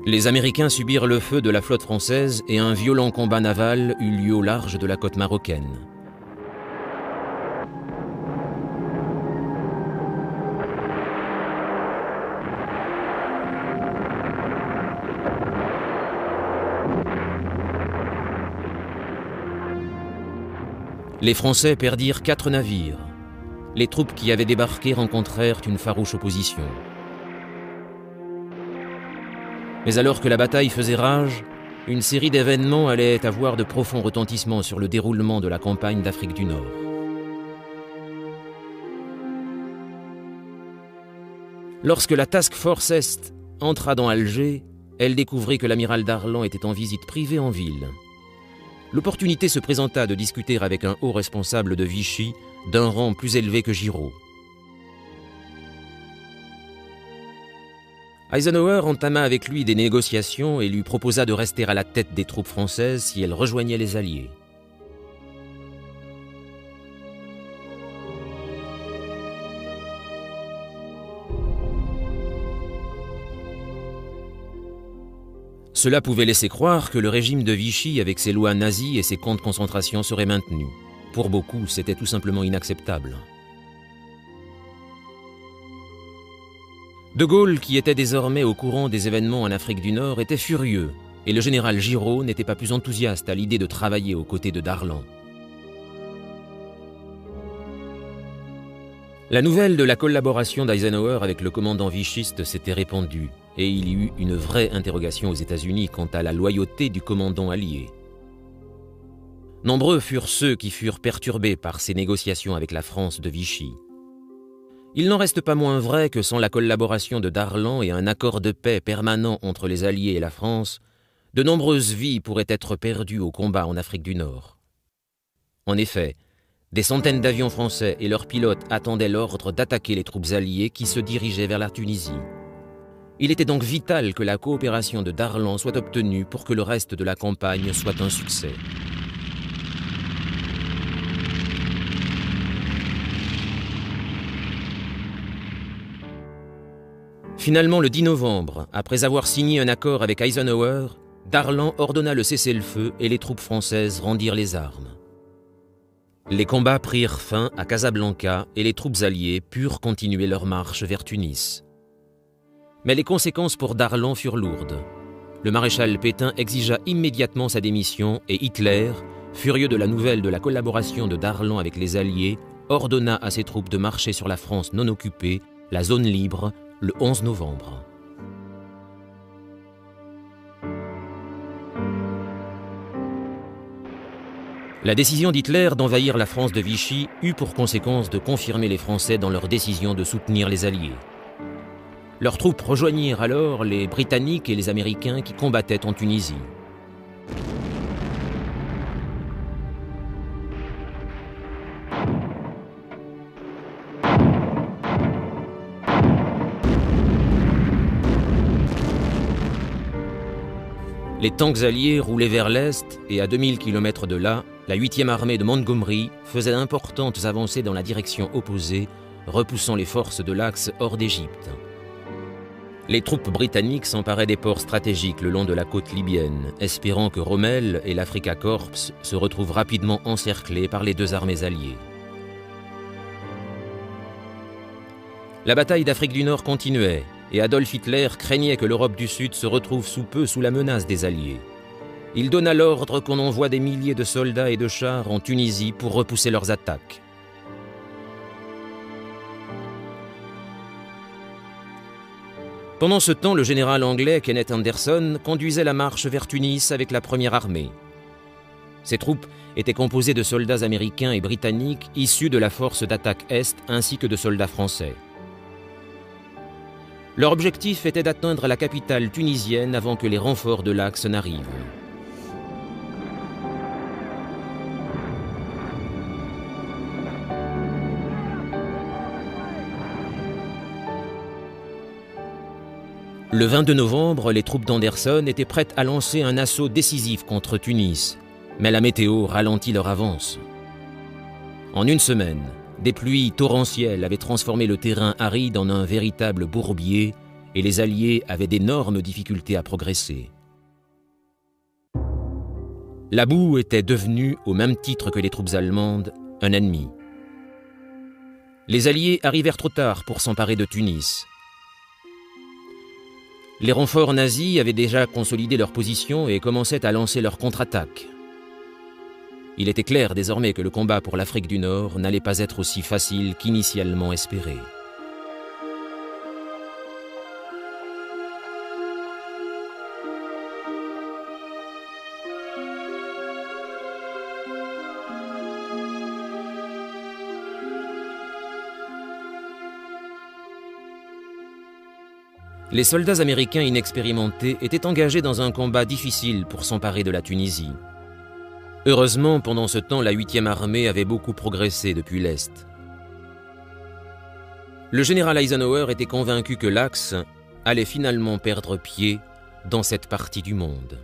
Les Américains subirent le feu de la flotte française et un violent combat naval eut lieu au large de la côte marocaine. Les Français perdirent 4 navires. Les troupes qui avaient débarqué rencontrèrent une farouche opposition. Mais alors que la bataille faisait rage, une série d'événements allait avoir de profonds retentissements sur le déroulement de la campagne d'Afrique du Nord. Lorsque la Task Force Est entra dans Alger, elle découvrit que l'amiral Darlan était en visite privée en ville. L'opportunité se présenta de discuter avec un haut responsable de Vichy d'un rang plus élevé que Giraud. Eisenhower entama avec lui des négociations et lui proposa de rester à la tête des troupes françaises si elles rejoignaient les Alliés. Cela pouvait laisser croire que le régime de Vichy, avec ses lois nazies et ses camps de concentration, serait maintenu. Pour beaucoup, c'était tout simplement inacceptable. De Gaulle, qui était désormais au courant des événements en Afrique du Nord, était furieux, et le général Giraud n'était pas plus enthousiaste à l'idée de travailler aux côtés de Darlan. La nouvelle de la collaboration d'Eisenhower avec le commandant vichiste s'était répandue, et il y eut une vraie interrogation aux États-Unis quant à la loyauté du commandant allié. Nombreux furent ceux qui furent perturbés par ces négociations avec la France de Vichy. Il n'en reste pas moins vrai que sans la collaboration de Darlan et un accord de paix permanent entre les Alliés et la France, de nombreuses vies pourraient être perdues au combat en Afrique du Nord. En effet, des centaines d'avions français et leurs pilotes attendaient l'ordre d'attaquer les troupes alliées qui se dirigeaient vers la Tunisie. Il était donc vital que la coopération de Darlan soit obtenue pour que le reste de la campagne soit un succès. Finalement, le 10 novembre, après avoir signé un accord avec Eisenhower, Darlan ordonna le cessez-le-feu et les troupes françaises rendirent les armes. Les combats prirent fin à Casablanca et les troupes alliées purent continuer leur marche vers Tunis. Mais les conséquences pour Darlan furent lourdes. Le maréchal Pétain exigea immédiatement sa démission et Hitler, furieux de la nouvelle de la collaboration de Darlan avec les Alliés, ordonna à ses troupes de marcher sur la France non occupée, la zone libre, le 11 novembre. La décision d'Hitler d'envahir la France de Vichy eut pour conséquence de confirmer les Français dans leur décision de soutenir les Alliés. Leurs troupes rejoignirent alors les Britanniques et les Américains qui combattaient en Tunisie. Les tanks alliés roulaient vers l'est et à 2000 km de là, la 8e armée de Montgomery faisait d'importantes avancées dans la direction opposée, repoussant les forces de l'Axe hors d'Égypte. Les troupes britanniques s'emparaient des ports stratégiques le long de la côte libyenne, espérant que Rommel et l'Africa Corps se retrouvent rapidement encerclés par les deux armées alliées. La bataille d'Afrique du Nord continuait, et Adolf Hitler craignait que l'Europe du Sud se retrouve sous peu sous la menace des Alliés. Il donna l'ordre qu'on envoie des milliers de soldats et de chars en Tunisie pour repousser leurs attaques. Pendant ce temps, le général anglais Kenneth Anderson conduisait la marche vers Tunis avec la première armée. Ces troupes étaient composées de soldats américains et britanniques issus de la force d'attaque Est ainsi que de soldats français. Leur objectif était d'atteindre la capitale tunisienne avant que les renforts de l'Axe n'arrivent. Le 22 novembre, les troupes d'Anderson étaient prêtes à lancer un assaut décisif contre Tunis, mais la météo ralentit leur avance. En une semaine, des pluies torrentielles avaient transformé le terrain aride en un véritable bourbier et les Alliés avaient d'énormes difficultés à progresser. La boue était devenue, au même titre que les troupes allemandes, un ennemi. Les Alliés arrivèrent trop tard pour s'emparer de Tunis. Les renforts nazis avaient déjà consolidé leur position et commençaient à lancer leur contre-attaque. Il était clair désormais que le combat pour l'Afrique du Nord n'allait pas être aussi facile qu'initialement espéré. Les soldats américains inexpérimentés étaient engagés dans un combat difficile pour s'emparer de la Tunisie. Heureusement, pendant ce temps, la 8e armée avait beaucoup progressé depuis l'Est. Le général Eisenhower était convaincu que l'Axe allait finalement perdre pied dans cette partie du monde.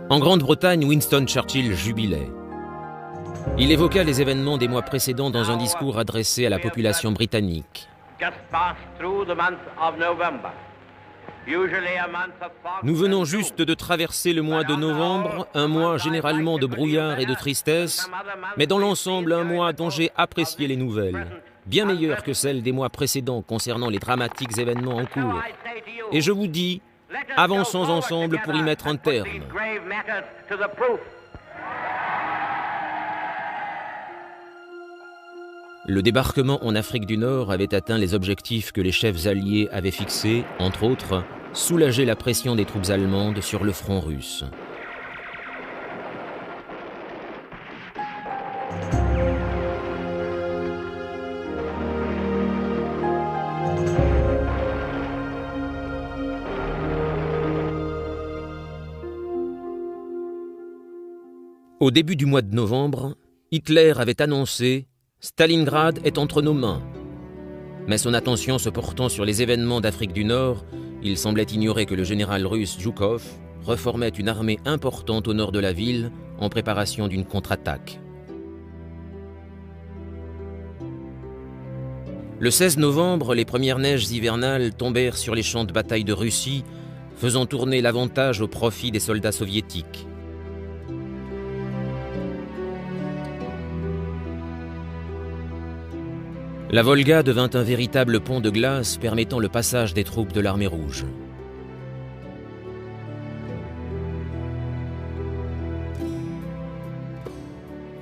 En Grande-Bretagne, Winston Churchill jubilait. Il évoqua les événements des mois précédents dans un discours adressé à la population britannique. Nous venons juste de traverser le mois de novembre, un mois généralement de brouillard et de tristesse, mais dans l'ensemble un mois dont j'ai apprécié les nouvelles, bien meilleures que celles des mois précédents concernant les dramatiques événements en cours. Et je vous dis, avançons ensemble pour y mettre un terme. Le débarquement en Afrique du Nord avait atteint les objectifs que les chefs alliés avaient fixés, entre autres, soulager la pression des troupes allemandes sur le front russe. Au début du mois de novembre, Hitler avait annoncé « Stalingrad est entre nos mains ». Mais son attention se portant sur les événements d'Afrique du Nord, il semblait ignorer que le général russe Zhukov reformait une armée importante au nord de la ville en préparation d'une contre-attaque. Le 16 novembre, les premières neiges hivernales tombèrent sur les champs de bataille de Russie, faisant tourner l'avantage au profit des soldats soviétiques. La Volga devint un véritable pont de glace permettant le passage des troupes de l'armée rouge.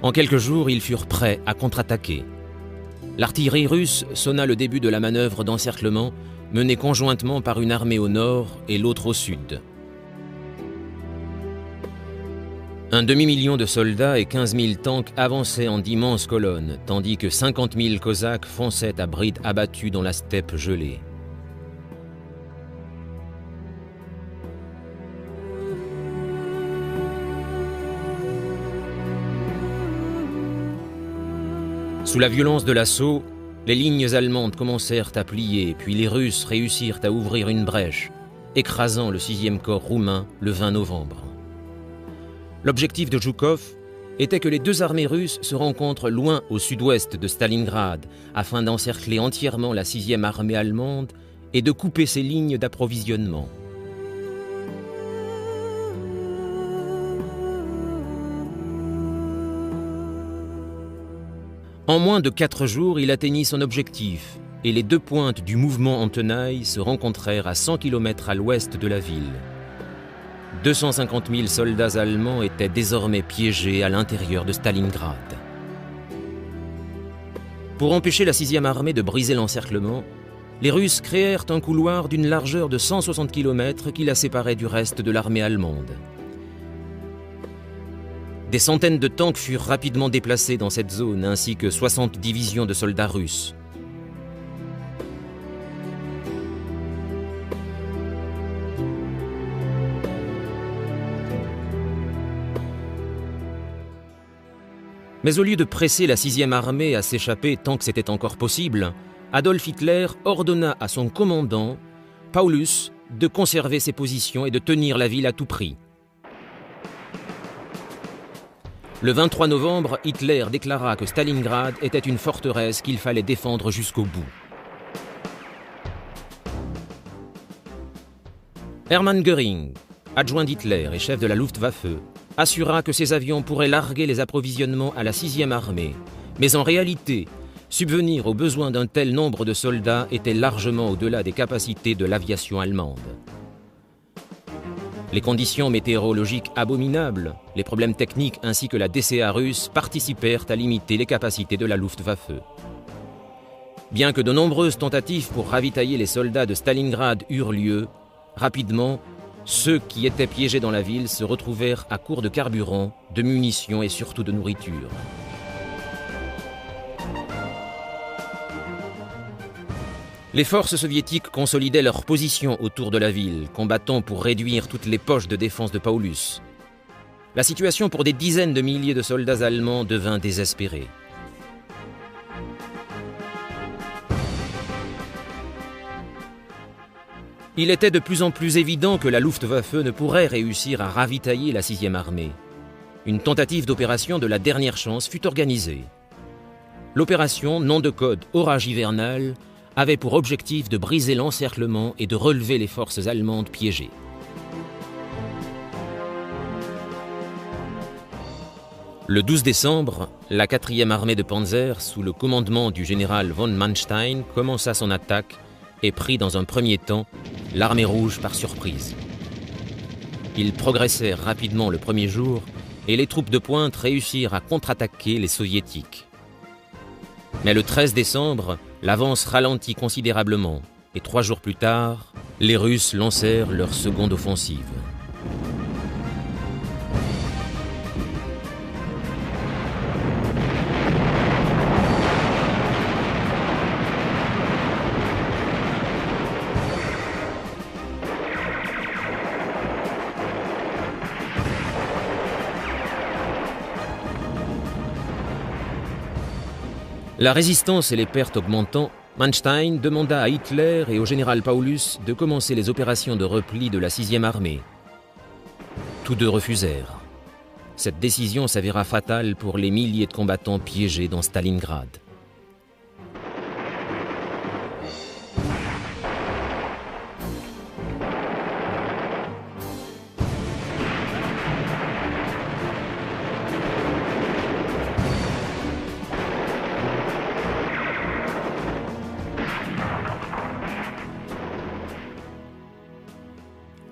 En quelques jours, ils furent prêts à contre-attaquer. L'artillerie russe sonna le début de la manœuvre d'encerclement, menée conjointement par une armée au nord et l'autre au sud. Un demi-million de soldats et 15 000 tanks avançaient en d'immenses colonnes, tandis que 50 000 Cosaques fonçaient à bride abattus dans la steppe gelée. Sous la violence de l'assaut, les lignes allemandes commencèrent à plier, puis les Russes réussirent à ouvrir une brèche, écrasant le 6e corps roumain le 20 novembre. L'objectif de Zhukov était que les deux armées russes se rencontrent loin au sud-ouest de Stalingrad afin d'encercler entièrement la 6e armée allemande et de couper ses lignes d'approvisionnement. En moins de 4 jours, il atteignit son objectif et les deux pointes du mouvement en tenaille se rencontrèrent à 100 km à l'ouest de la ville. 250 000 soldats allemands étaient désormais piégés à l'intérieur de Stalingrad. Pour empêcher la 6e armée de briser l'encerclement, les Russes créèrent un couloir d'une largeur de 160 km qui la séparait du reste de l'armée allemande. Des centaines de tanks furent rapidement déplacés dans cette zone, ainsi que 60 divisions de soldats russes. Mais au lieu de presser la 6e armée à s'échapper tant que c'était encore possible, Adolf Hitler ordonna à son commandant, Paulus, de conserver ses positions et de tenir la ville à tout prix. Le 23 novembre, Hitler déclara que Stalingrad était une forteresse qu'il fallait défendre jusqu'au bout. Hermann Göring, adjoint d'Hitler et chef de la Luftwaffe, assura que ses avions pourraient larguer les approvisionnements à la 6e armée, mais en réalité, subvenir aux besoins d'un tel nombre de soldats était largement au-delà des capacités de l'aviation allemande. Les conditions météorologiques abominables, les problèmes techniques ainsi que la DCA russe participèrent à limiter les capacités de la Luftwaffe. Bien que de nombreuses tentatives pour ravitailler les soldats de Stalingrad eurent lieu, rapidement, ceux qui étaient piégés dans la ville se retrouvèrent à court de carburant, de munitions et surtout de nourriture. Les forces soviétiques consolidaient leur position autour de la ville, combattant pour réduire toutes les poches de défense de Paulus. La situation pour des dizaines de milliers de soldats allemands devint désespérée. Il était de plus en plus évident que la Luftwaffe ne pourrait réussir à ravitailler la 6e armée. Une tentative d'opération de la dernière chance fut organisée. L'opération, nom de code Orage hivernal, avait pour objectif de briser l'encerclement et de relever les forces allemandes piégées. Le 12 décembre, la 4e armée de Panzer, sous le commandement du général von Manstein, commença son attaque et prit dans un premier temps l'armée rouge par surprise. Ils progressèrent rapidement le premier jour et les troupes de pointe réussirent à contre-attaquer les soviétiques. Mais le 13 décembre, l'avance ralentit considérablement et 3 jours plus tard, les Russes lancèrent leur seconde offensive. La résistance et les pertes augmentant, Manstein demanda à Hitler et au général Paulus de commencer les opérations de repli de la 6e armée. Tous deux refusèrent. Cette décision s'avéra fatale pour les milliers de combattants piégés dans Stalingrad.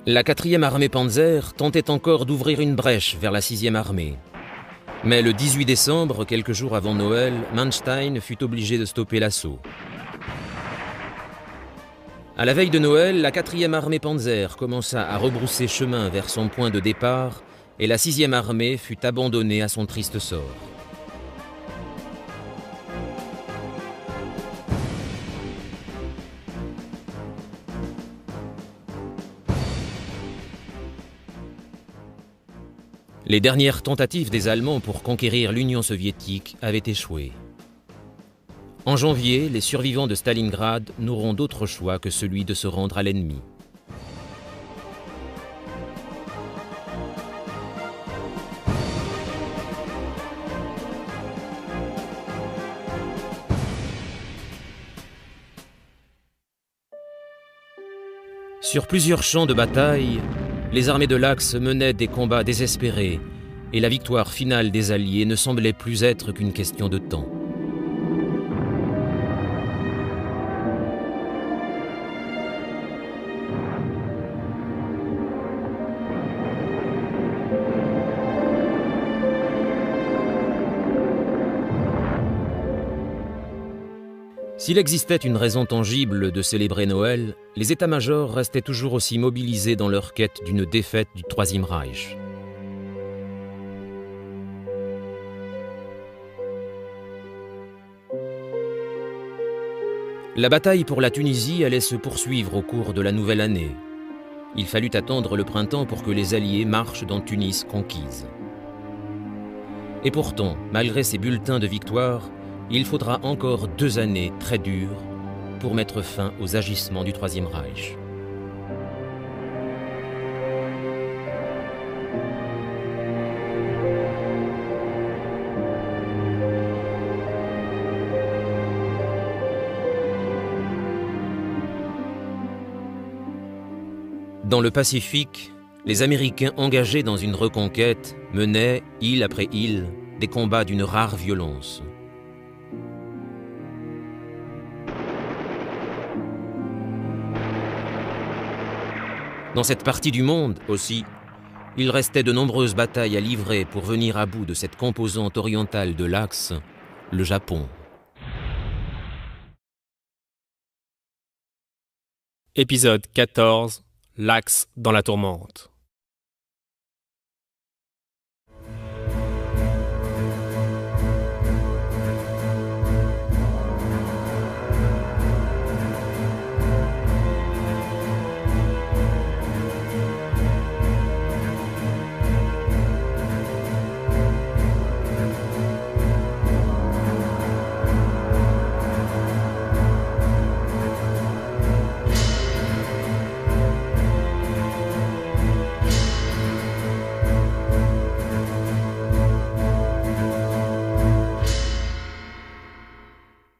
La 4e armée Panzer tentait encore d'ouvrir une brèche vers la 6e armée. Mais le 18 décembre, quelques jours avant Noël, Manstein fut obligé de stopper l'assaut. À la veille de Noël, la 4e armée Panzer commença à rebrousser chemin vers son point de départ et la 6e armée fut abandonnée à son triste sort. Les dernières tentatives des Allemands pour conquérir l'Union soviétique avaient échoué. En janvier, les survivants de Stalingrad n'auront d'autre choix que celui de se rendre à l'ennemi. Sur plusieurs champs de bataille, les armées de l'Axe menaient des combats désespérés et la victoire finale des Alliés ne semblait plus être qu'une question de temps. S'il existait une raison tangible de célébrer Noël, les états-majors restaient toujours aussi mobilisés dans leur quête d'une défaite du Troisième Reich. La bataille pour la Tunisie allait se poursuivre au cours de la nouvelle année. Il fallut attendre le printemps pour que les Alliés marchent dans Tunis conquise. Et pourtant, malgré ces bulletins de victoire, il faudra encore 2 années très dures pour mettre fin aux agissements du Troisième Reich. Dans le Pacifique, les Américains engagés dans une reconquête menaient, île après île, des combats d'une rare violence. Dans cette partie du monde aussi, il restait de nombreuses batailles à livrer pour venir à bout de cette composante orientale de l'Axe, le Japon. Épisode 14. L'Axe dans la tourmente.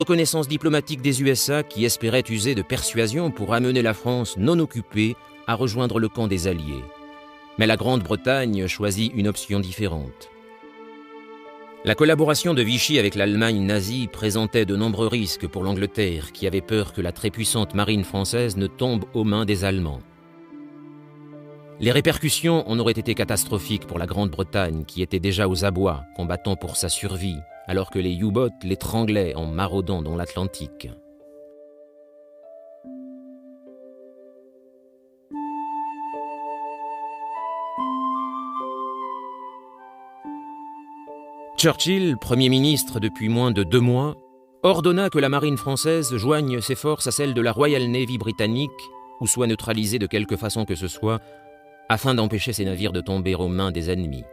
reconnaissance diplomatique des USA qui espéraient user de persuasion pour amener la France non occupée à rejoindre le camp des Alliés. Mais la Grande-Bretagne choisit une option différente. La collaboration de Vichy avec l'Allemagne nazie présentait de nombreux risques pour l'Angleterre, qui avait peur que la très puissante marine française ne tombe aux mains des Allemands. Les répercussions en auraient été catastrophiques pour la Grande-Bretagne, qui était déjà aux abois, combattant pour sa survie, alors que les U-boats l'étranglaient en maraudant dans l'Atlantique. Churchill, Premier ministre depuis moins de 2 mois, ordonna que la marine française joigne ses forces à celles de la Royal Navy britannique, ou soit neutralisée de quelque façon que ce soit, afin d'empêcher ces navires de tomber aux mains des ennemis.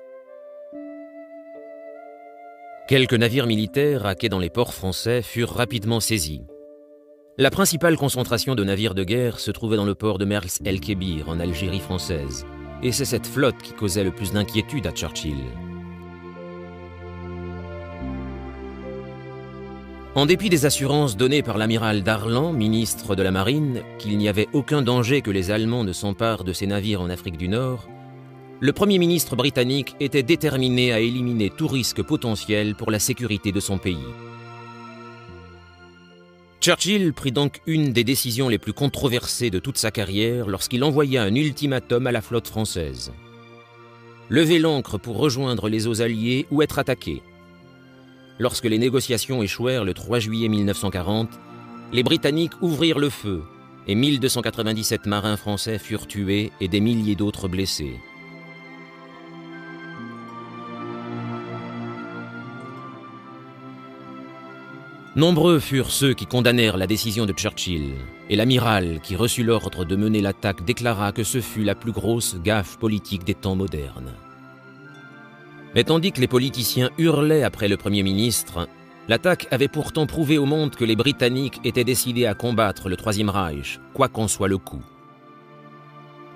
Quelques navires militaires à quai dans les ports français furent rapidement saisis. La principale concentration de navires de guerre se trouvait dans le port de Mers el-Kébir, en Algérie française, et c'est cette flotte qui causait le plus d'inquiétude à Churchill. En dépit des assurances données par l'amiral Darlan, ministre de la Marine, qu'il n'y avait aucun danger que les Allemands ne s'emparent de ces navires en Afrique du Nord, le Premier ministre britannique était déterminé à éliminer tout risque potentiel pour la sécurité de son pays. Churchill prit donc une des décisions les plus controversées de toute sa carrière lorsqu'il envoya un ultimatum à la flotte française. Lever l'ancre pour rejoindre les eaux alliées ou être attaqué. Lorsque les négociations échouèrent le 3 juillet 1940, les Britanniques ouvrirent le feu et 1297 marins français furent tués et des milliers d'autres blessés. Nombreux furent ceux qui condamnèrent la décision de Churchill, et l'amiral qui reçut l'ordre de mener l'attaque déclara que ce fut la plus grosse gaffe politique des temps modernes. Mais tandis que les politiciens hurlaient après le Premier ministre, l'attaque avait pourtant prouvé au monde que les Britanniques étaient décidés à combattre le Troisième Reich, quoi qu'en soit le coût.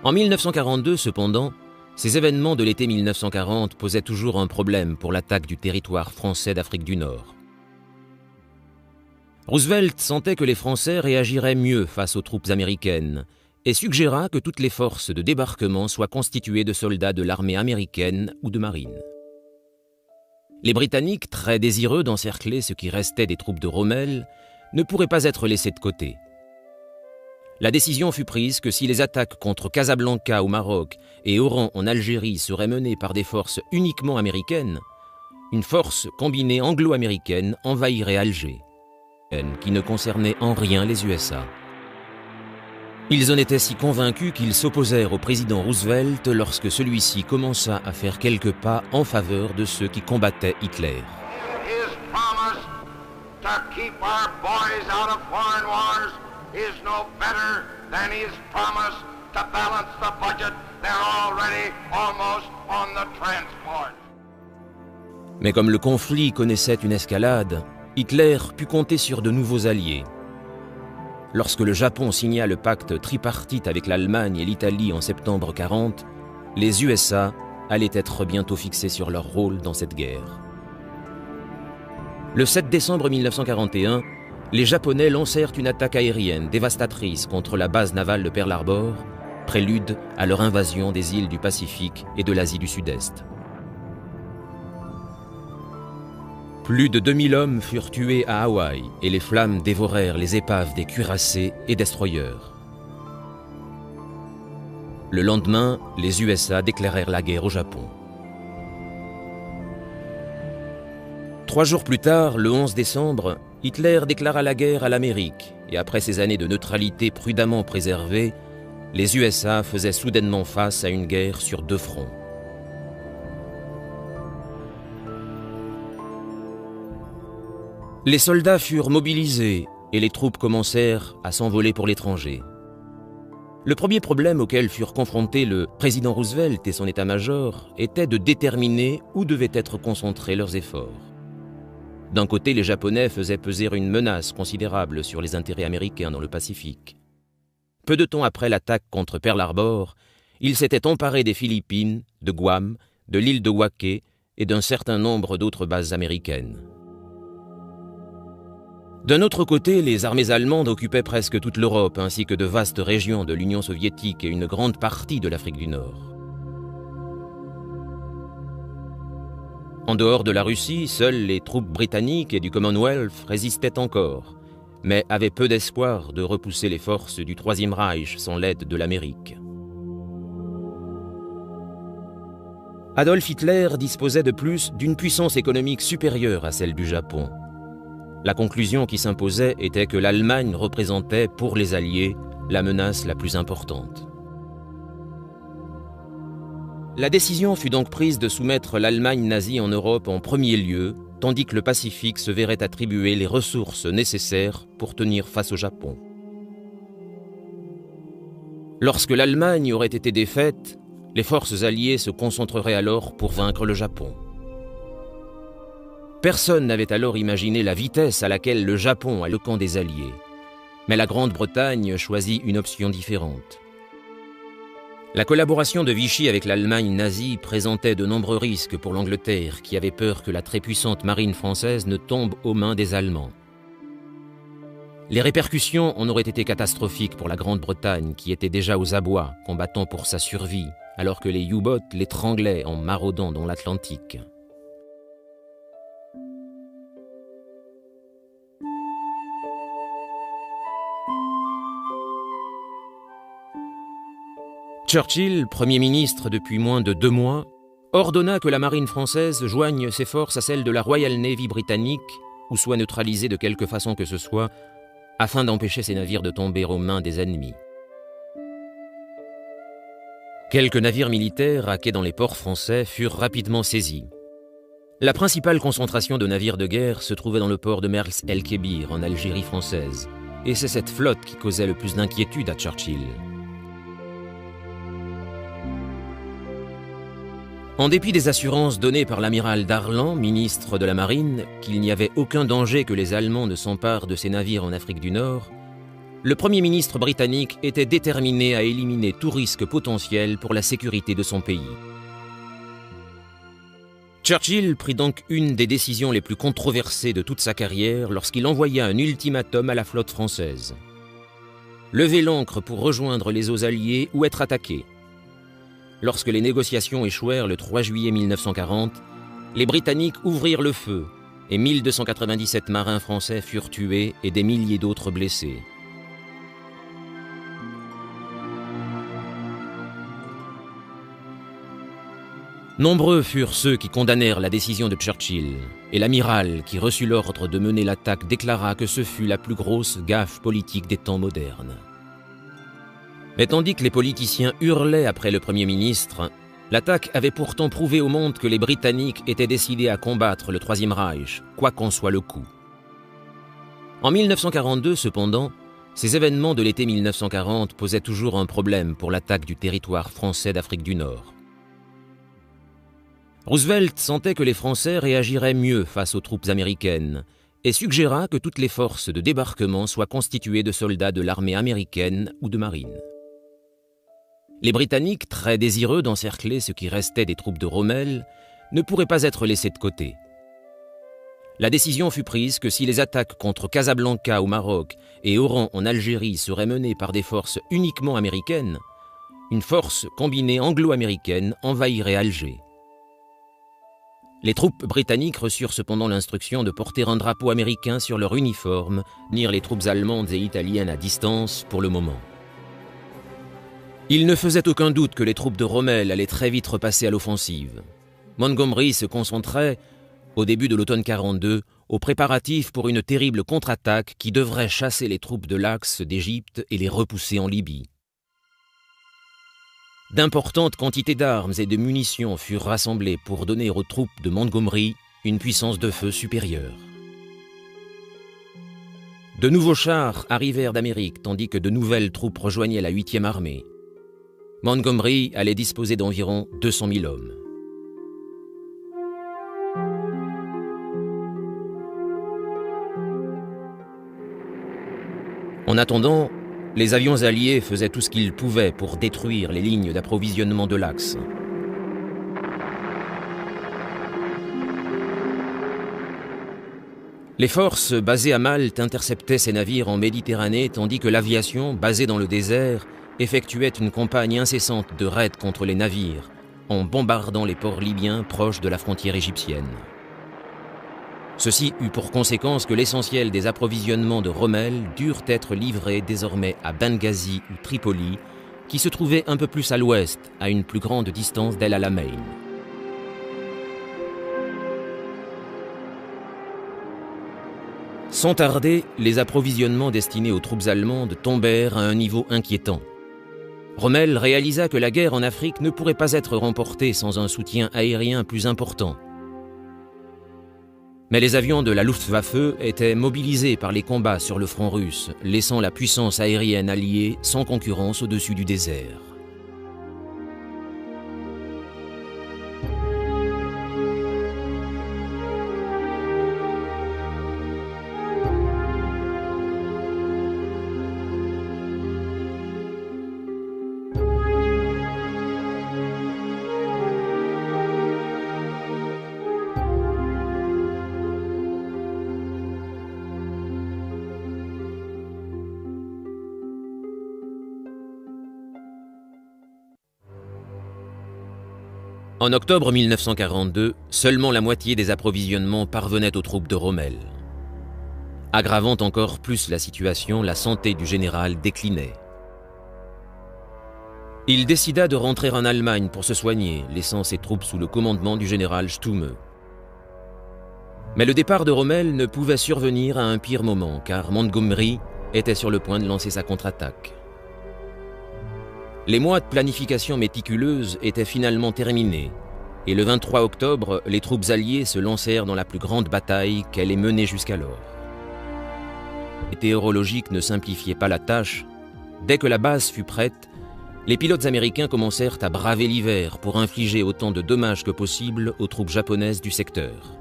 En 1942, cependant, ces événements de l'été 1940 posaient toujours un problème pour l'attaque du territoire français d'Afrique du Nord. Roosevelt sentait que les Français réagiraient mieux face aux troupes américaines et suggéra que toutes les forces de débarquement soient constituées de soldats de l'armée américaine ou de marine. Les Britanniques, très désireux d'encercler ce qui restait des troupes de Rommel, ne pourraient pas être laissés de côté. La décision fut prise que si les attaques contre Casablanca au Maroc et Oran en Algérie seraient menées par des forces uniquement américaines, une force combinée anglo-américaine envahirait Alger, qui ne concernait en rien les USA. Ils en étaient si convaincus qu'ils s'opposèrent au président Roosevelt lorsque celui-ci commença à faire quelques pas en faveur de ceux qui combattaient Hitler. His promise to keep our boys out of foreign wars is no better than his promise to balance the budget. They're already almost on the transport. Mais comme le conflit connaissait une escalade, Hitler put compter sur de nouveaux alliés. Lorsque le Japon signa le pacte tripartite avec l'Allemagne et l'Italie en septembre 1940, les USA allaient être bientôt fixés sur leur rôle dans cette guerre. Le 7 décembre 1941, les Japonais lancèrent une attaque aérienne dévastatrice contre la base navale de Pearl Harbor, prélude à leur invasion des îles du Pacifique et de l'Asie du Sud-Est. Plus de 2000 hommes furent tués à Hawaï et les flammes dévorèrent les épaves des cuirassés et destroyers. Le lendemain, les USA déclarèrent la guerre au Japon. 3 jours plus tard, le 11 décembre, Hitler déclara la guerre à l'Amérique et après ces années de neutralité prudemment préservées, les USA faisaient soudainement face à une guerre sur 2 fronts. Les soldats furent mobilisés et les troupes commencèrent à s'envoler pour l'étranger. Le premier problème auquel furent confrontés le président Roosevelt et son état-major était de déterminer où devaient être concentrés leurs efforts. D'un côté, les Japonais faisaient peser une menace considérable sur les intérêts américains dans le Pacifique. Peu de temps après l'attaque contre Pearl Harbor, ils s'étaient emparés des Philippines, de Guam, de l'île de Waké et d'un certain nombre d'autres bases américaines. D'un autre côté, les armées allemandes occupaient presque toute l'Europe, ainsi que de vastes régions de l'Union soviétique et une grande partie de l'Afrique du Nord. En dehors de la Russie, seules les troupes britanniques et du Commonwealth résistaient encore, mais avaient peu d'espoir de repousser les forces du Troisième Reich sans l'aide de l'Amérique. Adolf Hitler disposait de plus d'une puissance économique supérieure à celle du Japon. La conclusion qui s'imposait était que l'Allemagne représentait, pour les Alliés, la menace la plus importante. La décision fut donc prise de soumettre l'Allemagne nazie en Europe en premier lieu, tandis que le Pacifique se verrait attribuer les ressources nécessaires pour tenir face au Japon. Lorsque l'Allemagne aurait été défaite, les forces alliées se concentreraient alors pour vaincre le Japon. Personne n'avait alors imaginé la vitesse à laquelle le Japon a le camp des Alliés, mais la Grande-Bretagne choisit une option différente. La collaboration de Vichy avec l'Allemagne nazie présentait de nombreux risques pour l'Angleterre, qui avait peur que la très puissante marine française ne tombe aux mains des Allemands. Les répercussions en auraient été catastrophiques pour la Grande-Bretagne, qui était déjà aux abois, combattant pour sa survie, alors que les U-boats l'étranglaient en maraudant dans l'Atlantique. Churchill, Premier ministre depuis moins de 2 mois, ordonna que la marine française joigne ses forces à celles de la Royal Navy britannique ou soit neutralisée de quelque façon que ce soit, afin d'empêcher ces navires de tomber aux mains des ennemis. Quelques navires militaires à quai dans les ports français furent rapidement saisis. La principale concentration de navires de guerre se trouvait dans le port de Mers el-Kébir, en Algérie française, et c'est cette flotte qui causait le plus d'inquiétude à Churchill. En dépit des assurances données par l'amiral Darlan, ministre de la Marine, qu'il n'y avait aucun danger que les Allemands ne s'emparent de ces navires en Afrique du Nord, le Premier ministre britannique était déterminé à éliminer tout risque potentiel pour la sécurité de son pays. Churchill prit donc une des décisions les plus controversées de toute sa carrière lorsqu'il envoya un ultimatum à la flotte française. Lever l'ancre pour rejoindre les eaux alliées ou être attaqué. Lorsque les négociations échouèrent le 3 juillet 1940, les Britanniques ouvrirent le feu et 1297 marins français furent tués et des milliers d'autres blessés. Nombreux furent ceux qui condamnèrent la décision de Churchill, et l'amiral qui reçut l'ordre de mener l'attaque déclara que ce fut la plus grosse gaffe politique des temps modernes. Mais tandis que les politiciens hurlaient après le Premier ministre, l'attaque avait pourtant prouvé au monde que les Britanniques étaient décidés à combattre le Troisième Reich, quoi qu'en soit le coût. En 1942, cependant, ces événements de l'été 1940 posaient toujours un problème pour l'attaque du territoire français d'Afrique du Nord. Roosevelt sentait que les Français réagiraient mieux face aux troupes américaines et suggéra que toutes les forces de débarquement soient constituées de soldats de l'armée américaine ou de marine. Les Britanniques, très désireux d'encercler ce qui restait des troupes de Rommel, ne pourraient pas être laissés de côté. La décision fut prise que si les attaques contre Casablanca au Maroc et Oran en Algérie seraient menées par des forces uniquement américaines, une force combinée anglo-américaine envahirait Alger. Les troupes britanniques reçurent cependant l'instruction de porter un drapeau américain sur leur uniforme, tenir les troupes allemandes et italiennes à distance pour le moment. Il ne faisait aucun doute que les troupes de Rommel allaient très vite repasser à l'offensive. Montgomery se concentrait, au début de l'automne 42, aux préparatifs pour une terrible contre-attaque qui devrait chasser les troupes de l'Axe d'Égypte et les repousser en Libye. D'importantes quantités d'armes et de munitions furent rassemblées pour donner aux troupes de Montgomery une puissance de feu supérieure. De nouveaux chars arrivèrent d'Amérique tandis que de nouvelles troupes rejoignaient la 8e armée. Montgomery allait disposer d'environ 200 000 hommes. En attendant, les avions alliés faisaient tout ce qu'ils pouvaient pour détruire les lignes d'approvisionnement de l'Axe. Les forces basées à Malte interceptaient ces navires en Méditerranée, tandis que l'aviation, basée dans le désert, effectuait une campagne incessante de raids contre les navires, en bombardant les ports libyens proches de la frontière égyptienne. Ceci eut pour conséquence que l'essentiel des approvisionnements de Rommel durent être livrés désormais à Benghazi ou Tripoli, qui se trouvaient un peu plus à l'ouest, à une plus grande distance d'El Alamein. Sans tarder, les approvisionnements destinés aux troupes allemandes tombèrent à un niveau inquiétant. Rommel réalisa que la guerre en Afrique ne pourrait pas être remportée sans un soutien aérien plus important. Mais les avions de la Luftwaffe étaient mobilisés par les combats sur le front russe, laissant la puissance aérienne alliée sans concurrence au-dessus du désert. En octobre 1942, seulement la moitié des approvisionnements parvenaient aux troupes de Rommel. Aggravant encore plus la situation, la santé du général déclinait. Il décida de rentrer en Allemagne pour se soigner, laissant ses troupes sous le commandement du général Stumme. Mais le départ de Rommel ne pouvait survenir à un pire moment, car Montgomery était sur le point de lancer sa contre-attaque. Les mois de planification méticuleuse étaient finalement terminés, et le 23 octobre, les troupes alliées se lancèrent dans la plus grande bataille qu'elle ait menée jusqu'alors. Les météorologiques ne simplifiaient pas la tâche. Dès que la base fut prête, les pilotes américains commencèrent à braver l'hiver pour infliger autant de dommages que possible aux troupes japonaises du secteur.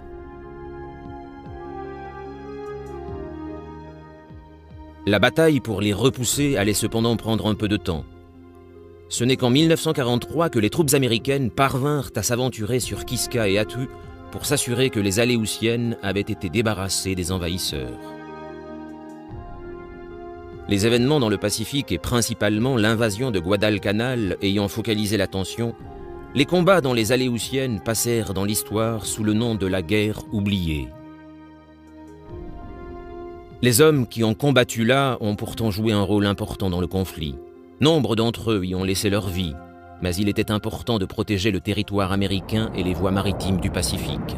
La bataille pour les repousser allait cependant prendre un peu de temps. Ce n'est qu'en 1943 que les troupes américaines parvinrent à s'aventurer sur Kiska et Attu pour s'assurer que les Aléoutiennes avaient été débarrassées des envahisseurs. Les événements dans le Pacifique et principalement l'invasion de Guadalcanal ayant focalisé l'attention, les combats dans les Aléoutiennes passèrent dans l'histoire sous le nom de la guerre oubliée. Les hommes qui ont combattu là ont pourtant joué un rôle important dans le conflit. Nombre d'entre eux y ont laissé leur vie, mais il était important de protéger le territoire américain et les voies maritimes du Pacifique.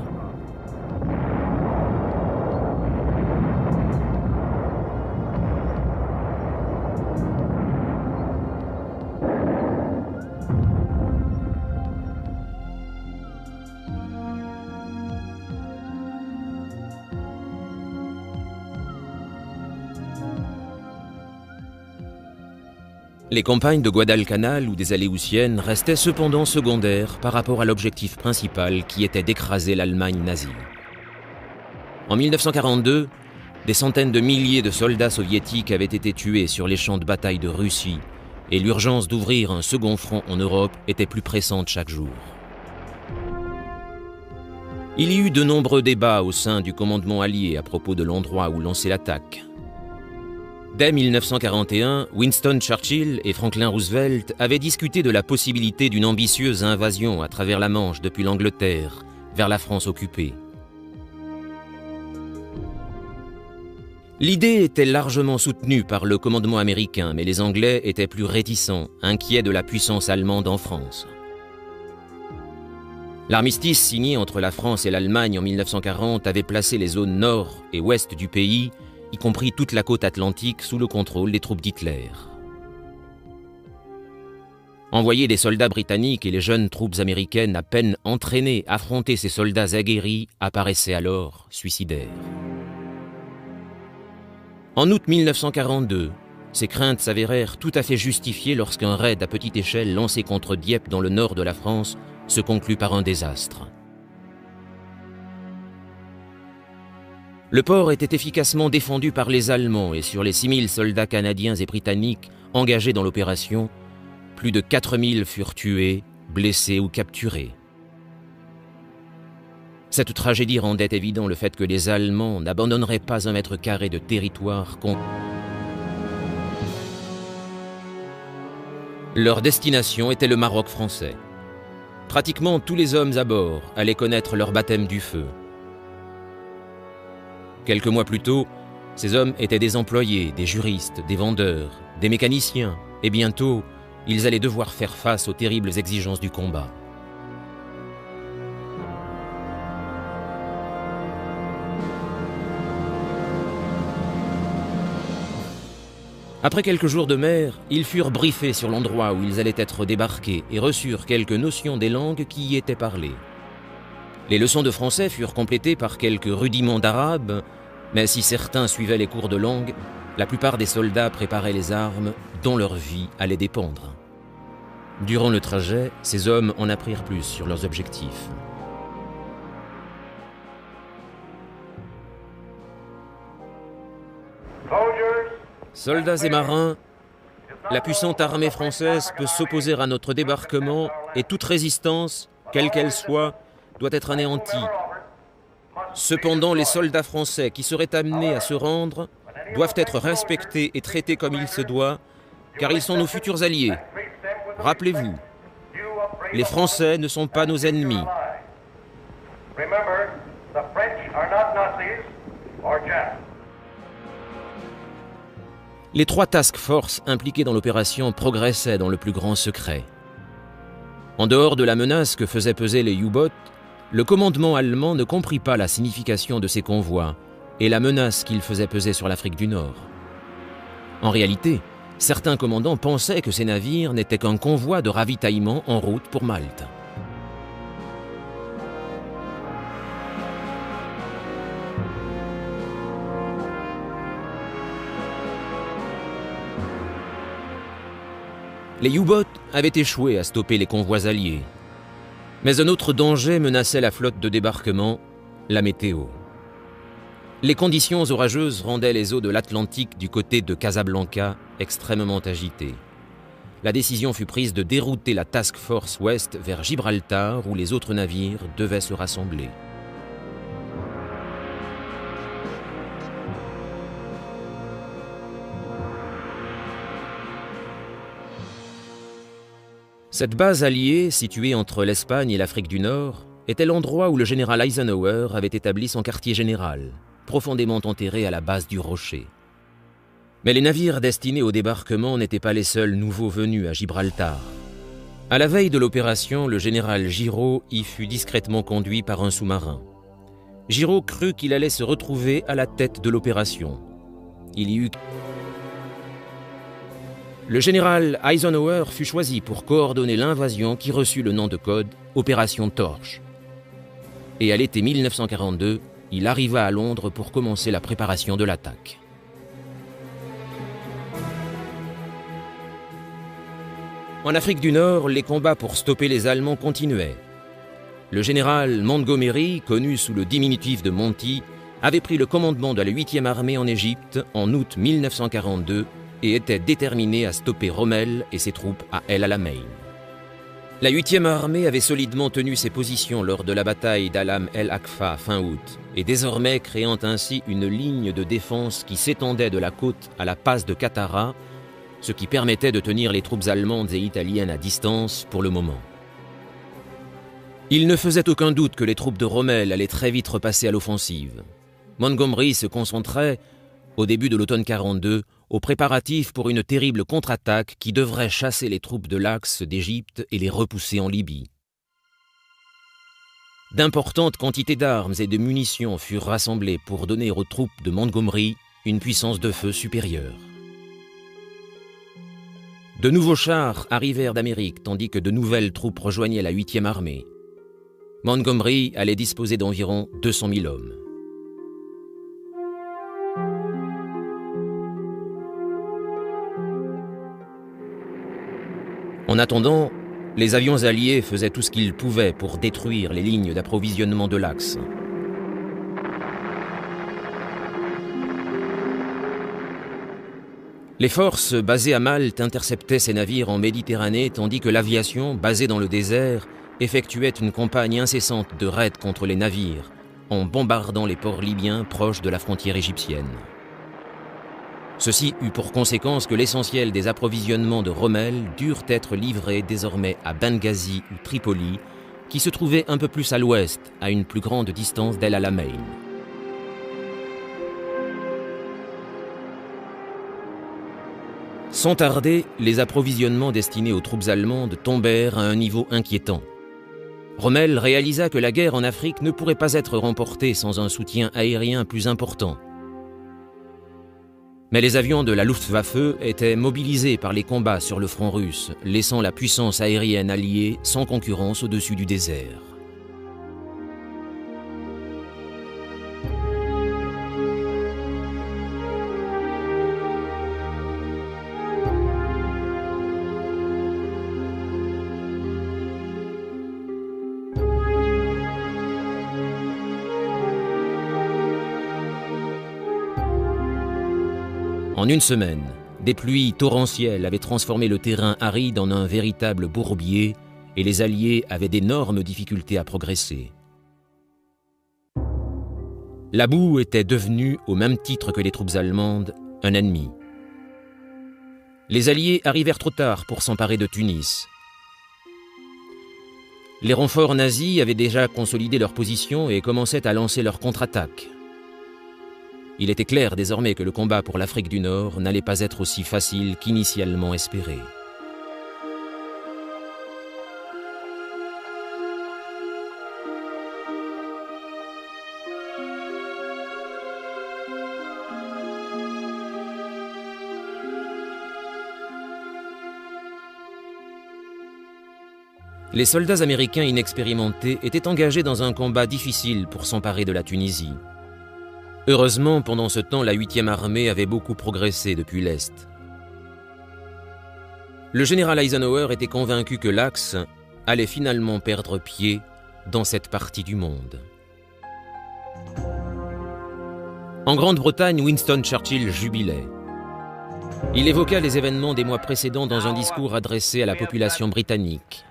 Les campagnes de Guadalcanal ou des Aléoutiennes restaient cependant secondaires par rapport à l'objectif principal qui était d'écraser l'Allemagne nazie. En 1942, des centaines de milliers de soldats soviétiques avaient été tués sur les champs de bataille de Russie et l'urgence d'ouvrir un second front en Europe était plus pressante chaque jour. Il y eut de nombreux débats au sein du commandement allié à propos de l'endroit où lancer l'attaque. Dès 1941, Winston Churchill et Franklin Roosevelt avaient discuté de la possibilité d'une ambitieuse invasion à travers la Manche depuis l'Angleterre, vers la France occupée. L'idée était largement soutenue par le commandement américain, mais les Anglais étaient plus réticents, inquiets de la puissance allemande en France. L'armistice signé entre la France et l'Allemagne en 1940 avait placé les zones nord et ouest du pays, y compris toute la côte atlantique, sous le contrôle des troupes d'Hitler. Envoyer des soldats britanniques et les jeunes troupes américaines à peine entraînées affronter ces soldats aguerris apparaissait alors suicidaire. En août 1942, ces craintes s'avérèrent tout à fait justifiées lorsqu'un raid à petite échelle lancé contre Dieppe dans le nord de la France se conclut par un désastre. Le port était efficacement défendu par les Allemands et sur les 6000 soldats canadiens et britanniques engagés dans l'opération, plus de 4000 furent tués, blessés ou capturés. Cette tragédie rendait évident le fait que les Allemands n'abandonneraient pas un mètre carré de territoire Leur destination était le Maroc français. Pratiquement tous les hommes à bord allaient connaître leur baptême du feu. Quelques mois plus tôt, ces hommes étaient des employés, des juristes, des vendeurs, des mécaniciens, et bientôt, ils allaient devoir faire face aux terribles exigences du combat. Après quelques jours de mer, ils furent briefés sur l'endroit où ils allaient être débarqués et reçurent quelques notions des langues qui y étaient parlées. Les leçons de français furent complétées par quelques rudiments d'arabe, mais si certains suivaient les cours de langue, la plupart des soldats préparaient les armes dont leur vie allait dépendre. Durant le trajet, ces hommes en apprirent plus sur leurs objectifs. Soldats et marins, la puissante armée française peut s'opposer à notre débarquement et toute résistance, quelle qu'elle soit, doit être anéantie. Cependant, les soldats français qui seraient amenés à se rendre doivent être respectés et traités comme il se doit, car ils sont nos futurs alliés. Rappelez-vous, les Français ne sont pas nos ennemis. Les 3 task forces impliquées dans l'opération progressaient dans le plus grand secret. En dehors de la menace que faisaient peser les U-boats, le commandement allemand ne comprit pas la signification de ces convois et la menace qu'ils faisaient peser sur l'Afrique du Nord. En réalité, certains commandants pensaient que ces navires n'étaient qu'un convoi de ravitaillement en route pour Malte. Les U-boats avaient échoué à stopper les convois alliés. Mais un autre danger menaçait la flotte de débarquement, la météo. Les conditions orageuses rendaient les eaux de l'Atlantique du côté de Casablanca extrêmement agitées. La décision fut prise de dérouter la Task Force Ouest vers Gibraltar où les autres navires devaient se rassembler. Cette base alliée, située entre l'Espagne et l'Afrique du Nord, était l'endroit où le général Eisenhower avait établi son quartier général, profondément enterré à la base du rocher. Mais les navires destinés au débarquement n'étaient pas les seuls nouveaux venus à Gibraltar. À la veille de l'opération, le général Giraud y fut discrètement conduit par un sous-marin. Giraud crut qu'il allait se retrouver à la tête de l'opération. Il y eut... Le général Eisenhower fut choisi pour coordonner l'invasion qui reçut le nom de code « Opération Torche ». Et à l'été 1942, il arriva à Londres pour commencer la préparation de l'attaque. En Afrique du Nord, les combats pour stopper les Allemands continuaient. Le général Montgomery, connu sous le diminutif de Monty, avait pris le commandement de la 8e armée en Égypte en août 1942 et était déterminé à stopper Rommel et ses troupes à El Alamein. La 8e armée avait solidement tenu ses positions lors de la bataille d'Alam el-Aqfa fin août, et désormais créant ainsi une ligne de défense qui s'étendait de la côte à la passe de Katara, ce qui permettait de tenir les troupes allemandes et italiennes à distance pour le moment. Il ne faisait aucun doute que les troupes de Rommel allaient très vite repasser à l'offensive. Montgomery se concentrait, au début de l'automne 42, aux préparatifs pour une terrible contre-attaque qui devrait chasser les troupes de l'Axe d'Égypte et les repousser en Libye. D'importantes quantités d'armes et de munitions furent rassemblées pour donner aux troupes de Montgomery une puissance de feu supérieure. De nouveaux chars arrivèrent d'Amérique tandis que de nouvelles troupes rejoignaient la 8e armée. Montgomery allait disposer d'environ 200 000 hommes. En attendant, les avions alliés faisaient tout ce qu'ils pouvaient pour détruire les lignes d'approvisionnement de l'Axe. Les forces basées à Malte interceptaient ces navires en Méditerranée tandis que l'aviation, basée dans le désert, effectuait une campagne incessante de raids contre les navires, en bombardant les ports libyens proches de la frontière égyptienne. Ceci eut pour conséquence que l'essentiel des approvisionnements de Rommel durent être livrés désormais à Benghazi ou Tripoli, qui se trouvaient un peu plus à l'ouest, à une plus grande distance d'El Alamein. Sans tarder, les approvisionnements destinés aux troupes allemandes tombèrent à un niveau inquiétant. Rommel réalisa que la guerre en Afrique ne pourrait pas être remportée sans un soutien aérien plus important. Mais les avions de la Luftwaffe étaient mobilisés par les combats sur le front russe, laissant la puissance aérienne alliée sans concurrence au-dessus du désert. En une semaine, des pluies torrentielles avaient transformé le terrain aride en un véritable bourbier et les Alliés avaient d'énormes difficultés à progresser. La boue était devenue, au même titre que les troupes allemandes, un ennemi. Les Alliés arrivèrent trop tard pour s'emparer de Tunis. Les renforts nazis avaient déjà consolidé leur position et commençaient à lancer leur contre-attaque. Il était clair désormais que le combat pour l'Afrique du Nord n'allait pas être aussi facile qu'initialement espéré. Les soldats américains inexpérimentés étaient engagés dans un combat difficile pour s'emparer de la Tunisie. Heureusement, pendant ce temps, la 8e armée avait beaucoup progressé depuis l'Est. Le général Eisenhower était convaincu que l'Axe allait finalement perdre pied dans cette partie du monde. En Grande-Bretagne, Winston Churchill jubilait. Il évoqua les événements des mois précédents dans un discours adressé à la population britannique.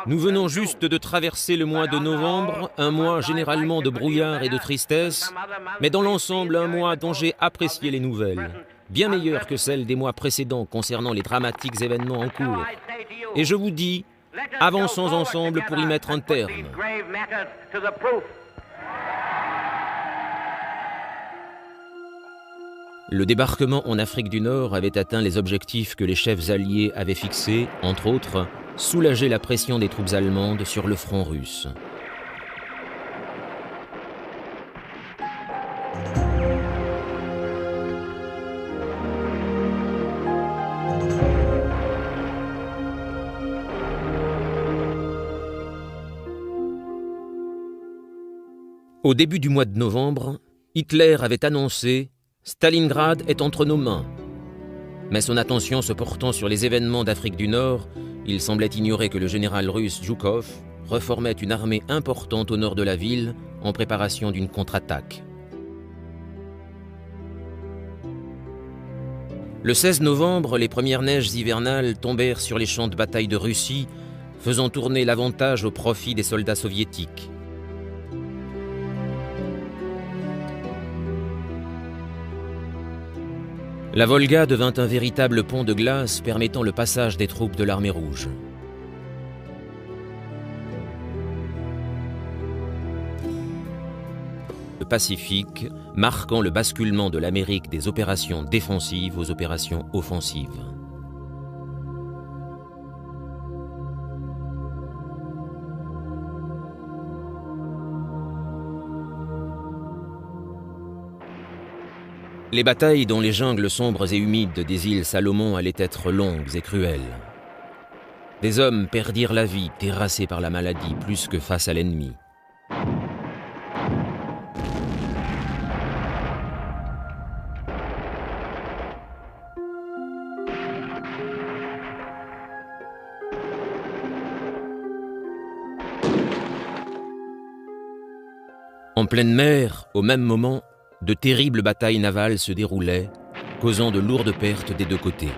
Nous venons juste de traverser le mois de novembre, un mois généralement de brouillard et de tristesse, mais dans l'ensemble un mois dont j'ai apprécié les nouvelles, bien meilleures que celles des mois précédents concernant les dramatiques événements en cours. Et je vous dis, avançons ensemble pour y mettre un terme. Le débarquement en Afrique du Nord avait atteint les objectifs que les chefs alliés avaient fixés, entre autres, soulager la pression des troupes allemandes sur le front russe. Au début du mois de novembre, Hitler avait annoncé « Stalingrad est entre nos mains ». Mais son attention se portant sur les événements d'Afrique du Nord, il semblait ignorer que le général russe Zhukov reformait une armée importante au nord de la ville en préparation d'une contre-attaque. Le 16 novembre, les premières neiges hivernales tombèrent sur les champs de bataille de Russie, faisant tourner l'avantage au profit des soldats soviétiques. La Volga devint un véritable pont de glace permettant le passage des troupes de l'armée rouge. Le Pacifique, marquant le basculement de l'Amérique des opérations défensives aux opérations offensives. Les batailles dans les jungles sombres et humides des îles Salomon allaient être longues et cruelles. Des hommes perdirent la vie, terrassés par la maladie, plus que face à l'ennemi. En pleine mer, au même moment, de terribles batailles navales se déroulaient, causant de lourdes pertes des deux côtés.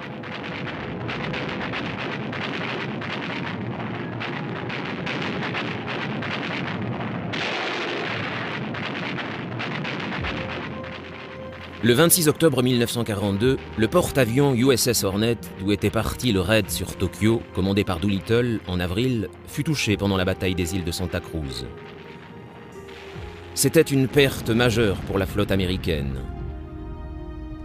Le 26 octobre 1942, le porte-avions USS Hornet, d'où était parti le raid sur Tokyo, commandé par Doolittle en avril, fut touché pendant la bataille des îles de Santa Cruz. C'était une perte majeure pour la flotte américaine.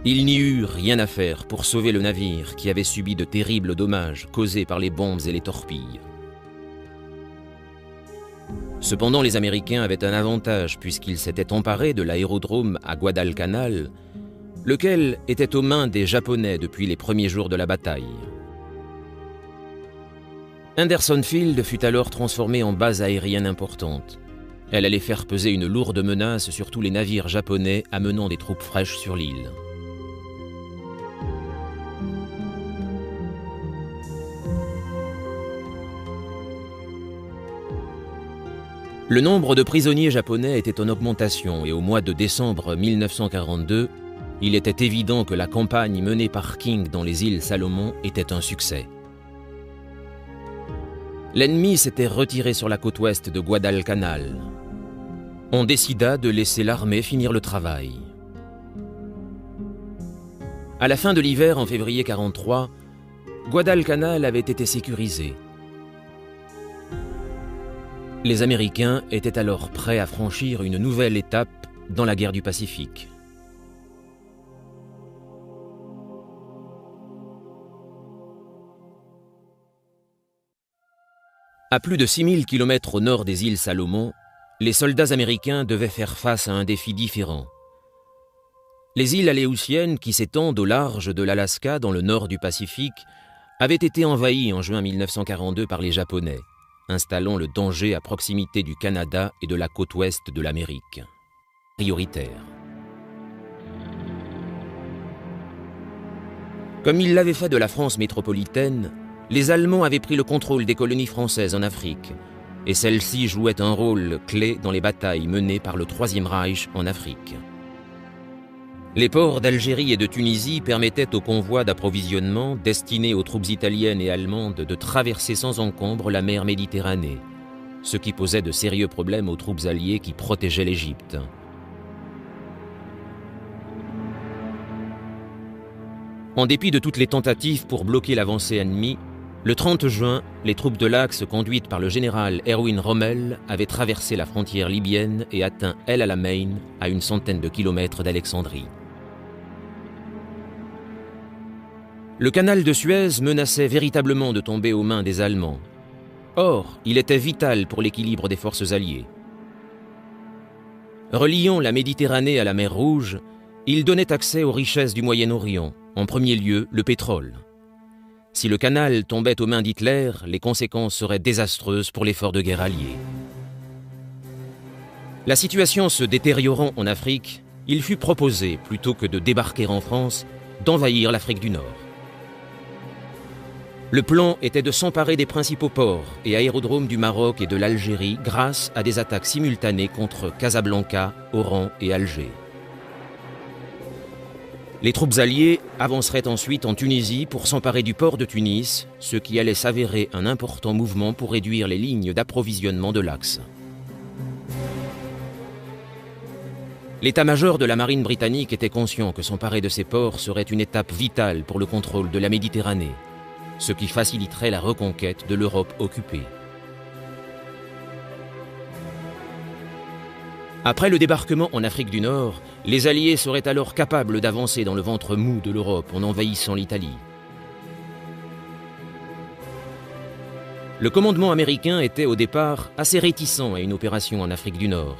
Il n'y eut rien à faire pour sauver le navire qui avait subi de terribles dommages causés par les bombes et les torpilles. Cependant, les Américains avaient un avantage puisqu'ils s'étaient emparés de l'aérodrome à Guadalcanal, lequel était aux mains des Japonais depuis les premiers jours de la bataille. Henderson Field fut alors transformée en base aérienne importante. Elle allait faire peser une lourde menace sur tous les navires japonais amenant des troupes fraîches sur l'île. Le nombre de prisonniers japonais était en augmentation et au mois de décembre 1942, il était évident que la campagne menée par King dans les îles Salomon était un succès. L'ennemi s'était retiré sur la côte ouest de Guadalcanal. On décida de laisser l'armée finir le travail. À la fin de l'hiver, en février 1943, Guadalcanal avait été sécurisé. Les Américains étaient alors prêts à franchir une nouvelle étape dans la guerre du Pacifique. À plus de 6000 km au nord des îles Salomon, les soldats américains devaient faire face à un défi différent. Les îles Aléoutiennes, qui s'étendent au large de l'Alaska dans le nord du Pacifique, avaient été envahies en juin 1942 par les Japonais, installant le danger à proximité du Canada et de la côte ouest de l'Amérique. Prioritaire. Comme ils l'avaient fait de la France métropolitaine, les Allemands avaient pris le contrôle des colonies françaises en Afrique, et celles-ci jouaient un rôle clé dans les batailles menées par le Troisième Reich en Afrique. Les ports d'Algérie et de Tunisie permettaient aux convois d'approvisionnement destinés aux troupes italiennes et allemandes de traverser sans encombre la mer Méditerranée, ce qui posait de sérieux problèmes aux troupes alliées qui protégeaient l'Égypte. En dépit de toutes les tentatives pour bloquer l'avancée ennemie, le 30 juin, les troupes de l'Axe conduites par le général Erwin Rommel avaient traversé la frontière libyenne et atteint El Alamein, à une centaine de kilomètres d'Alexandrie. Le canal de Suez menaçait véritablement de tomber aux mains des Allemands. Or, il était vital pour l'équilibre des forces alliées. Reliant la Méditerranée à la mer Rouge, il donnait accès aux richesses du Moyen-Orient, en premier lieu le pétrole. Si le canal tombait aux mains d'Hitler, les conséquences seraient désastreuses pour l'effort de guerre allié. La situation se détériorant en Afrique, il fut proposé, plutôt que de débarquer en France, d'envahir l'Afrique du Nord. Le plan était de s'emparer des principaux ports et aérodromes du Maroc et de l'Algérie grâce à des attaques simultanées contre Casablanca, Oran et Alger. Les troupes alliées avanceraient ensuite en Tunisie pour s'emparer du port de Tunis, ce qui allait s'avérer un important mouvement pour réduire les lignes d'approvisionnement de l'Axe. L'état-major de la marine britannique était conscient que s'emparer de ces ports serait une étape vitale pour le contrôle de la Méditerranée, ce qui faciliterait la reconquête de l'Europe occupée. Après le débarquement en Afrique du Nord, les Alliés seraient alors capables d'avancer dans le ventre mou de l'Europe en envahissant l'Italie. Le commandement américain était au départ assez réticent à une opération en Afrique du Nord,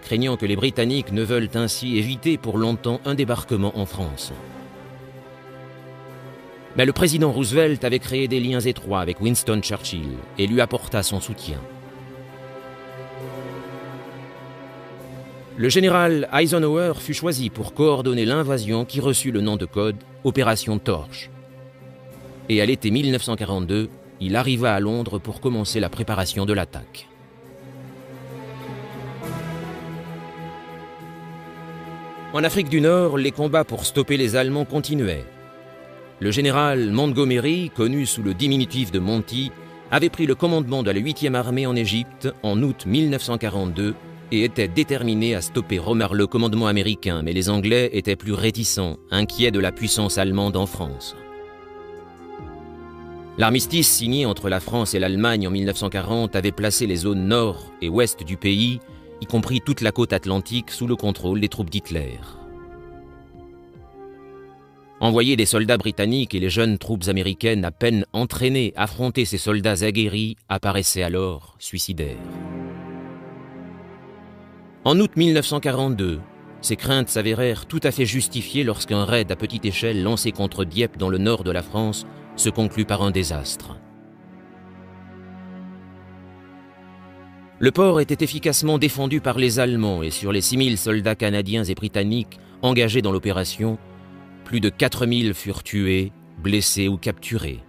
craignant que les Britanniques ne veulent ainsi éviter pour longtemps un débarquement en France. Mais le président Roosevelt avait créé des liens étroits avec Winston Churchill et lui apporta son soutien. Le général Eisenhower fut choisi pour coordonner l'invasion qui reçut le nom de code Opération Torche. Et à l'été 1942, il arriva à Londres pour commencer la préparation de l'attaque. En Afrique du Nord, les combats pour stopper les Allemands continuaient. Le général Montgomery, connu sous le diminutif de Monty, avait pris le commandement de la 8e armée en Égypte en août 1942 et étaient déterminés à stopper le commandement américain, mais les Anglais étaient plus réticents, inquiets de la puissance allemande en France. L'armistice signé entre la France et l'Allemagne en 1940 avait placé les zones nord et ouest du pays, y compris toute la côte atlantique, sous le contrôle des troupes d'Hitler. Envoyer des soldats britanniques et les jeunes troupes américaines à peine entraînées affronter ces soldats aguerris apparaissait alors suicidaire. En août 1942, ces craintes s'avérèrent tout à fait justifiées lorsqu'un raid à petite échelle lancé contre Dieppe dans le nord de la France se conclut par un désastre. Le port était efficacement défendu par les Allemands et sur les 6000 soldats canadiens et britanniques engagés dans l'opération, plus de 4000 furent tués, blessés ou capturés.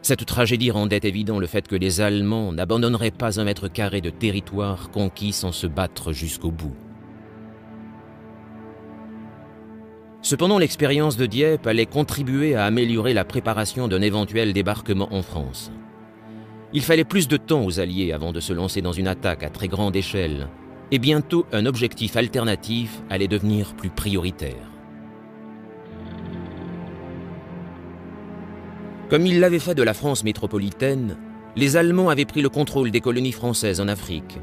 Cette tragédie rendait évident le fait que les Allemands n'abandonneraient pas un mètre carré de territoire conquis sans se battre jusqu'au bout. Cependant, l'expérience de Dieppe allait contribuer à améliorer la préparation d'un éventuel débarquement en France. Il fallait plus de temps aux Alliés avant de se lancer dans une attaque à très grande échelle, et bientôt un objectif alternatif allait devenir plus prioritaire. Comme ils l'avaient fait de la France métropolitaine, les Allemands avaient pris le contrôle des colonies françaises en Afrique,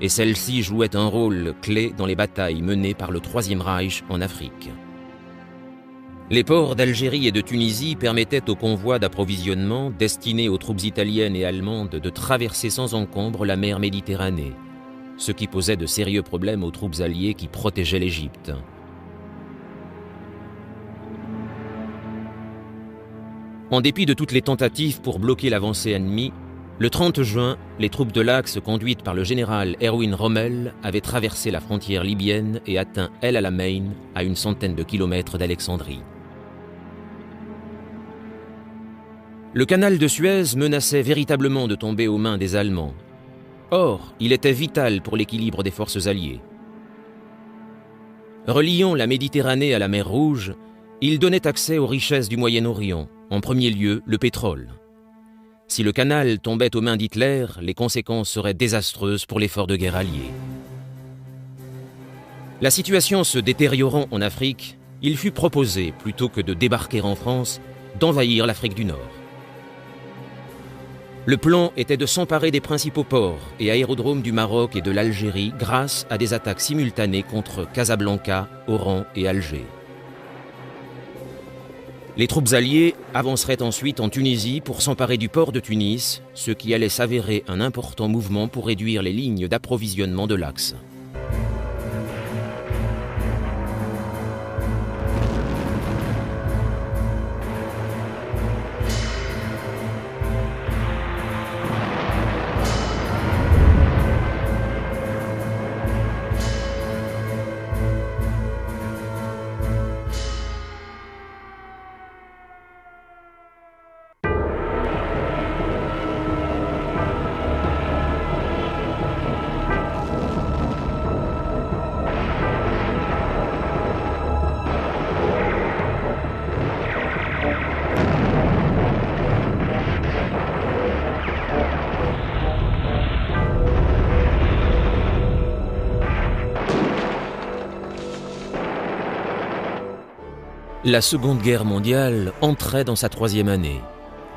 et celles-ci jouaient un rôle clé dans les batailles menées par le Troisième Reich en Afrique. Les ports d'Algérie et de Tunisie permettaient aux convois d'approvisionnement destinés aux troupes italiennes et allemandes de traverser sans encombre la mer Méditerranée, ce qui posait de sérieux problèmes aux troupes alliées qui protégeaient l'Égypte. En dépit de toutes les tentatives pour bloquer l'avancée ennemie, le 30 juin, les troupes de l'Axe conduites par le général Erwin Rommel avaient traversé la frontière libyenne et atteint El Alamein, à une centaine de kilomètres d'Alexandrie. Le canal de Suez menaçait véritablement de tomber aux mains des Allemands. Or, il était vital pour l'équilibre des forces alliées. Reliant la Méditerranée à la mer Rouge, il donnait accès aux richesses du Moyen-Orient, en premier lieu le pétrole. Si le canal tombait aux mains d'Hitler, les conséquences seraient désastreuses pour l'effort de guerre allié. La situation se détériorant en Afrique, il fut proposé, plutôt que de débarquer en France, d'envahir l'Afrique du Nord. Le plan était de s'emparer des principaux ports et aérodromes du Maroc et de l'Algérie grâce à des attaques simultanées contre Casablanca, Oran et Alger. Les troupes alliées avanceraient ensuite en Tunisie pour s'emparer du port de Tunis, ce qui allait s'avérer un important mouvement pour réduire les lignes d'approvisionnement de l'Axe. La Seconde Guerre mondiale entrait dans sa 3e année.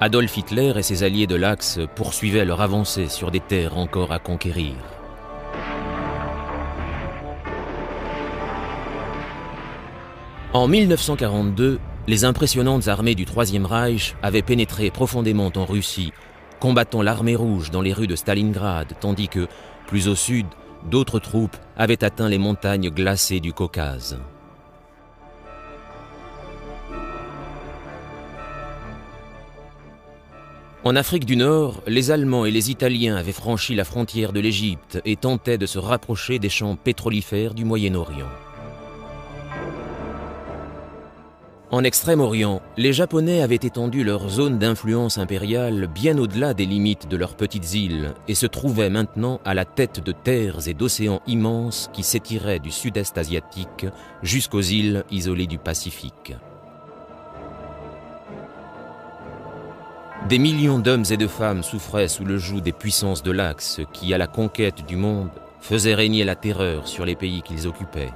Adolf Hitler et ses alliés de l'Axe poursuivaient leur avancée sur des terres encore à conquérir. En 1942, les impressionnantes armées du Troisième Reich avaient pénétré profondément en Russie, combattant l'armée rouge dans les rues de Stalingrad, tandis que, plus au sud, d'autres troupes avaient atteint les montagnes glacées du Caucase. En Afrique du Nord, les Allemands et les Italiens avaient franchi la frontière de l'Égypte et tentaient de se rapprocher des champs pétrolifères du Moyen-Orient. En Extrême-Orient, les Japonais avaient étendu leur zone d'influence impériale bien au-delà des limites de leurs petites îles et se trouvaient maintenant à la tête de terres et d'océans immenses qui s'étiraient du sud-est asiatique jusqu'aux îles isolées du Pacifique. Des millions d'hommes et de femmes souffraient sous le joug des puissances de l'Axe qui, à la conquête du monde, faisaient régner la terreur sur les pays qu'ils occupaient.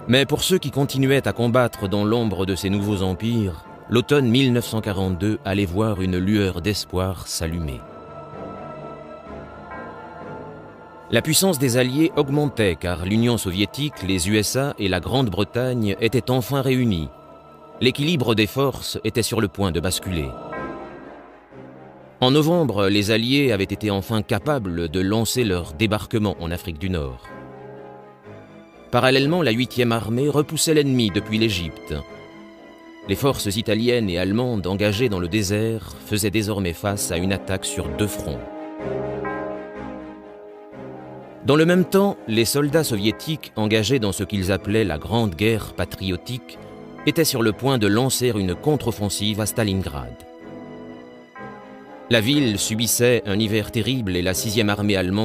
Mais pour ceux qui continuaient à combattre dans l'ombre de ces nouveaux empires, l'automne 1942 allait voir une lueur d'espoir s'allumer. La puissance des Alliés augmentait car l'Union soviétique, les USA et la Grande-Bretagne étaient enfin réunis. L'équilibre des forces était sur le point de basculer. En novembre, les Alliés avaient été enfin capables de lancer leur débarquement en Afrique du Nord. Parallèlement, la 8e armée repoussait l'ennemi depuis l'Égypte. Les forces italiennes et allemandes engagées dans le désert faisaient désormais face à une attaque sur 2 fronts. Dans le même temps, les soldats soviétiques engagés dans ce qu'ils appelaient la Grande Guerre patriotique étaient sur le point de lancer une contre-offensive à Stalingrad. La ville subissait un hiver terrible et la 6e armée allemande